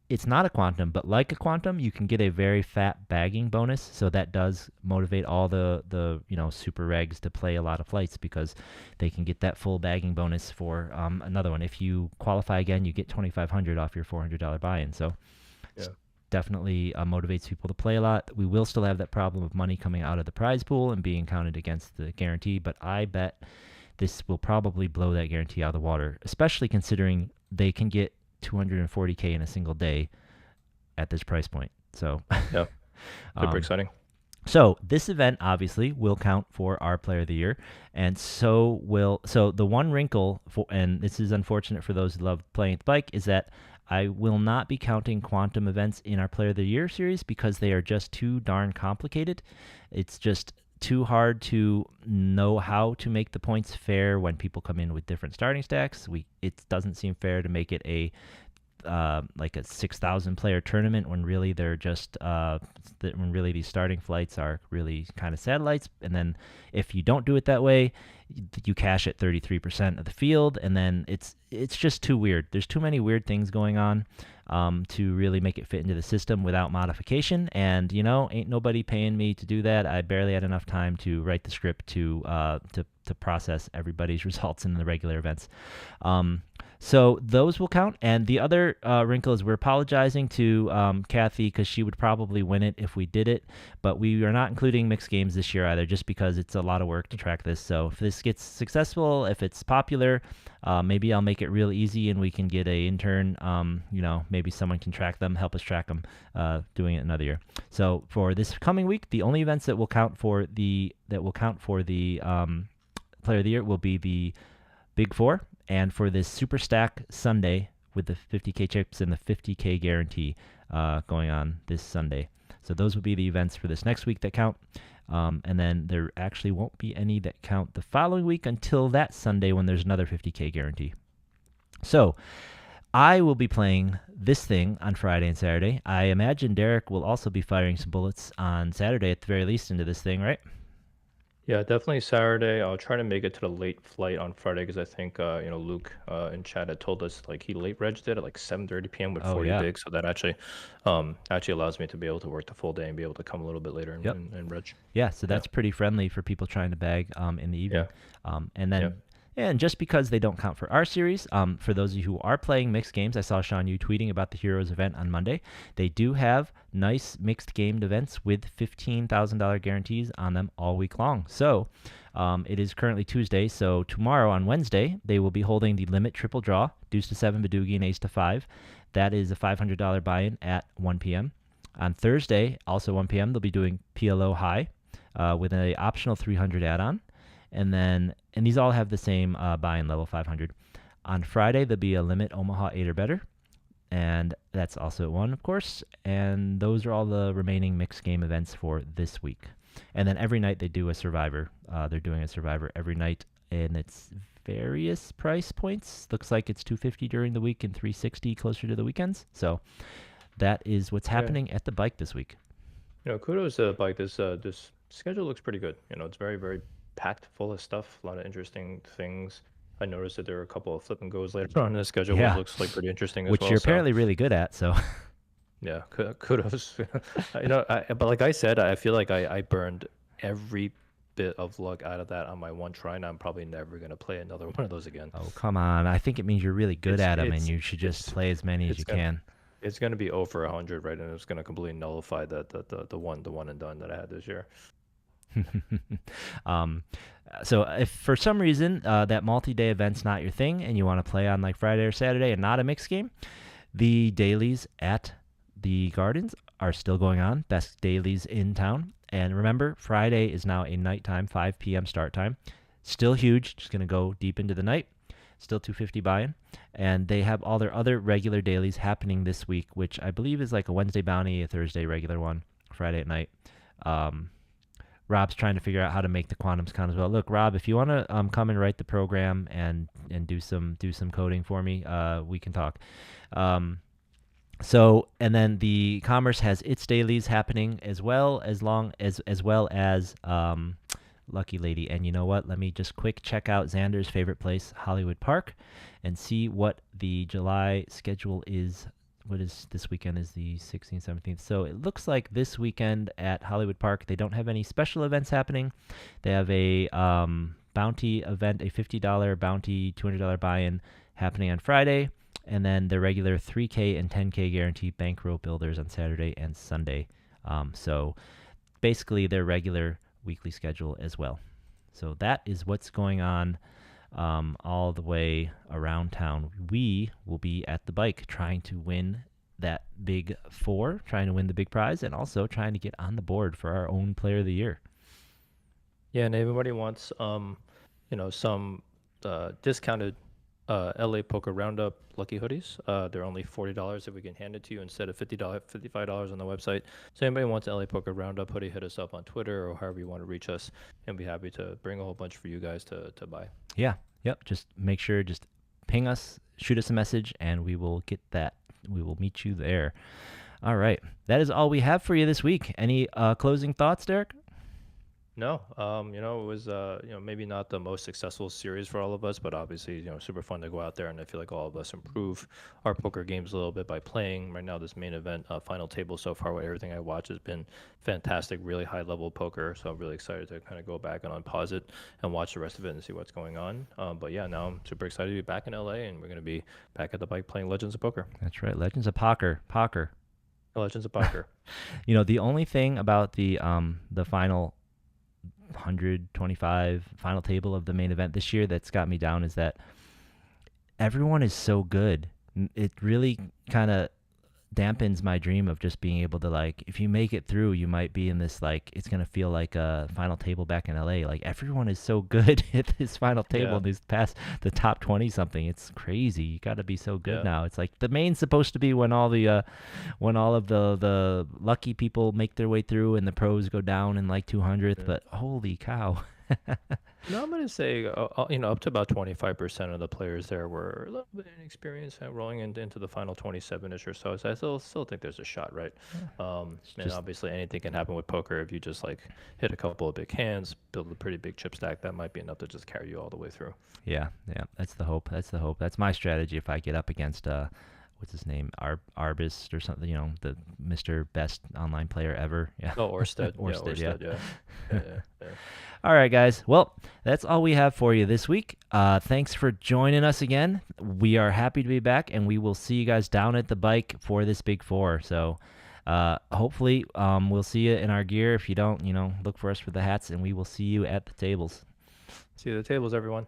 it's not a quantum, but like a quantum, you can get a very fat bagging bonus. So that does motivate all the super regs to play a lot of flights because they can get that full bagging bonus for another one. If you qualify again, you get 2,500 off your $400 buy-in. So Yeah. definitely motivates people to play a lot. We will still have that problem of money coming out of the prize pool and being counted against the guarantee, but I bet this will probably blow that guarantee out of the water, especially considering they can get 240K in a single day at this price point. So, Yeah. Super um, exciting. so this event obviously will count for our Player of the Year, and so the one wrinkle for, and this is unfortunate for those who love playing at the bike, is that I will not be counting quantum events in our Player of the Year series because they are just too darn complicated. It's just too hard to know how to make the points fair when people come in with different starting stacks. It doesn't seem fair to make it like a 6,000 player tournament when really they're just when really these starting flights are really kind of satellites. And then if you don't do it that way, you cash at 33% of the field, and then it's just too weird. There's too many weird things going on to really make it fit into the system without modification. And ain't nobody paying me to do that. I barely had enough time to write the script to process everybody's results in the regular events. So those will count. And the other wrinkle is we're apologizing to Kathy because she would probably win it if we did it. But we are not including mixed games this year either, just because it's a lot of work to track this. So if this gets successful, if it's popular, maybe I'll make it real easy and we can get a intern. Maybe someone can track them, help us track them, doing it another year. So for this coming week, the only events that will count for the Player of the Year will be the Big Four, and for this Super Stack Sunday with the 50K chips and the 50K guarantee going on this Sunday. So those will be the events for this next week that count. And then there actually won't be any that count the following week until that Sunday when there's another 50K guarantee. So I will be playing this thing on Friday and Saturday. I imagine Derek will also be firing some bullets on Saturday at the very least into this thing, right? Yeah, definitely Saturday. I'll try to make it to the late flight on Friday because I think Luke in chat had told us like he late regged it at like 7:30 p.m. with Oh, 40 yeah. bigs, so that actually allows me to be able to work the full day and be able to come a little bit later Yep. and reg. Yeah, so that's pretty friendly for people trying to bag in the evening. And then, Yeah. and just because they don't count for our series, for those of you who are playing mixed games, I saw Sean you tweeting about the Heroes event on Monday. They do have nice mixed gamed events with $15,000 guarantees on them all week long. So it is currently Tuesday, so tomorrow on Wednesday, they will be holding the limit triple draw, deuce to 7 Badoogie and ace to 5. That is a $500 buy-in at 1 p.m. On Thursday, also 1 p.m., they'll be doing PLO high with an optional 300 add-on. And these all have the same buy-in level, 500. On Friday, there'll be a limit Omaha 8 or better. And that's also at 1, of course. And those are all the remaining mixed game events for this week. And then every night they do a Survivor. They're doing a Survivor every night, and it's various price points. Looks like it's $250 during the week and $360 closer to the weekends. So that is what's happening at the bike this week. Kudos to Bike. This schedule looks pretty good. It's very, very packed full of stuff, a lot of interesting things. I noticed that there are a couple of flip and goes later on in the schedule, Yeah. which looks like pretty interesting as Which well. you're So, apparently really good at, so. yeah, kudos. But like I said, I feel like I burned every bit of luck out of that on my one try, and I'm probably never going to play another one of those again. Oh, come on. I think it means you're really good at them, and you should just it's- play as many as you can. It's going to be over 100, right? And it's going to completely nullify the one and done that I had this year. So if for some reason that multi-day event's not your thing and you want to play on like Friday or Saturday and not a mixed game, the dailies at the Gardens are still going on. Best dailies in town. And remember, Friday is now a nighttime 5 p.m. start time. Still huge. Just going to go deep into the night. Still $250 buy-in. And they have all their other regular dailies happening this week, which I believe is like a Wednesday bounty, a Thursday regular one, Friday at night. Rob's trying to figure out how to make the quantums count as well. Look, Rob, if you want to come and write the program and do some coding for me, we can talk. So, and then the Commerce has its dailies happening as well as Lucky Lady. And you know what? Let me just quick check out Xander's favorite place, Hollywood Park, and see what the July schedule is. What is this weekend is the 16th, 17th. So it looks like this weekend at Hollywood Park, they don't have any special events happening. They have a bounty event, a $50 bounty, $200 buy-in happening on Friday, and then the regular 3K and 10K guarantee bankroll builders on Saturday and Sunday. So basically their regular weekly schedule as well. So that is what's going on all the way around town. We will be at the bike trying to win that big 4, trying to win the big prize, and also trying to get on the board for our own player of the year. Yeah, and everybody wants some discounted LA Poker Roundup lucky hoodies. They're only $40 if we can hand it to you instead of $55 on the website. So anybody wants an LA Poker Roundup hoodie, hit us up on Twitter or however you want to reach us, and be happy to bring a whole bunch for you guys to buy. Yeah, yep. Just make sure, just ping us, shoot us a message, and we will get that. We will meet you there. All right, that is all we have for you this week. Any closing thoughts, Derek? No, it was maybe not the most successful series for all of us, but obviously super fun to go out there, and I feel like all of us improve our poker games a little bit by playing. Right now, this main event final table so far, with everything I watch, has been fantastic, really high level poker. So I'm really excited to kind of go back and unpause it and watch the rest of it and see what's going on. But yeah, now I'm super excited to be back in LA, and we're going to be back at the bike playing Legends of Poker. That's right, Legends of Poker. Legends of Poker. The only thing about the final 125 final table of the main event this year that's got me down is that everyone is so good. It really kind of dampens my dream of just being able to, like, if you make it through, you might be in this, like, it's gonna feel like a final table back in LA. Like, everyone is so good at this final table Yeah, and these past the top 20 something. It's crazy. You got to be so good yeah. now. It's like the main's supposed to be when all the when all of the lucky people make their way through and the pros go down in like 200th, Yeah. but holy cow. No, I'm gonna say, up to about 25% of the players there were a little bit inexperienced at rolling into the final 27-ish or so. So I still think there's a shot, right? It's And just obviously anything can happen with poker. If you just like hit a couple of big hands, build a pretty big chip stack, that might be enough to just carry you all the way through. yeah, yeah, that's the hope. That's the hope. That's my strategy if I get up against what's his name? Arbist or something, the Mr. Best online player ever. Yeah. Oh, Orsted. Yeah, Orsted, yeah. Orsted. Yeah. Yeah, yeah, yeah. All right, guys. Well, that's all we have for you this week. Thanks for joining us again. We are happy to be back, and we will see you guys down at the bike for this big four. So hopefully we'll see you in our gear. If you don't, look for us for the hats, and we will see you at the tables. See you at the tables, everyone.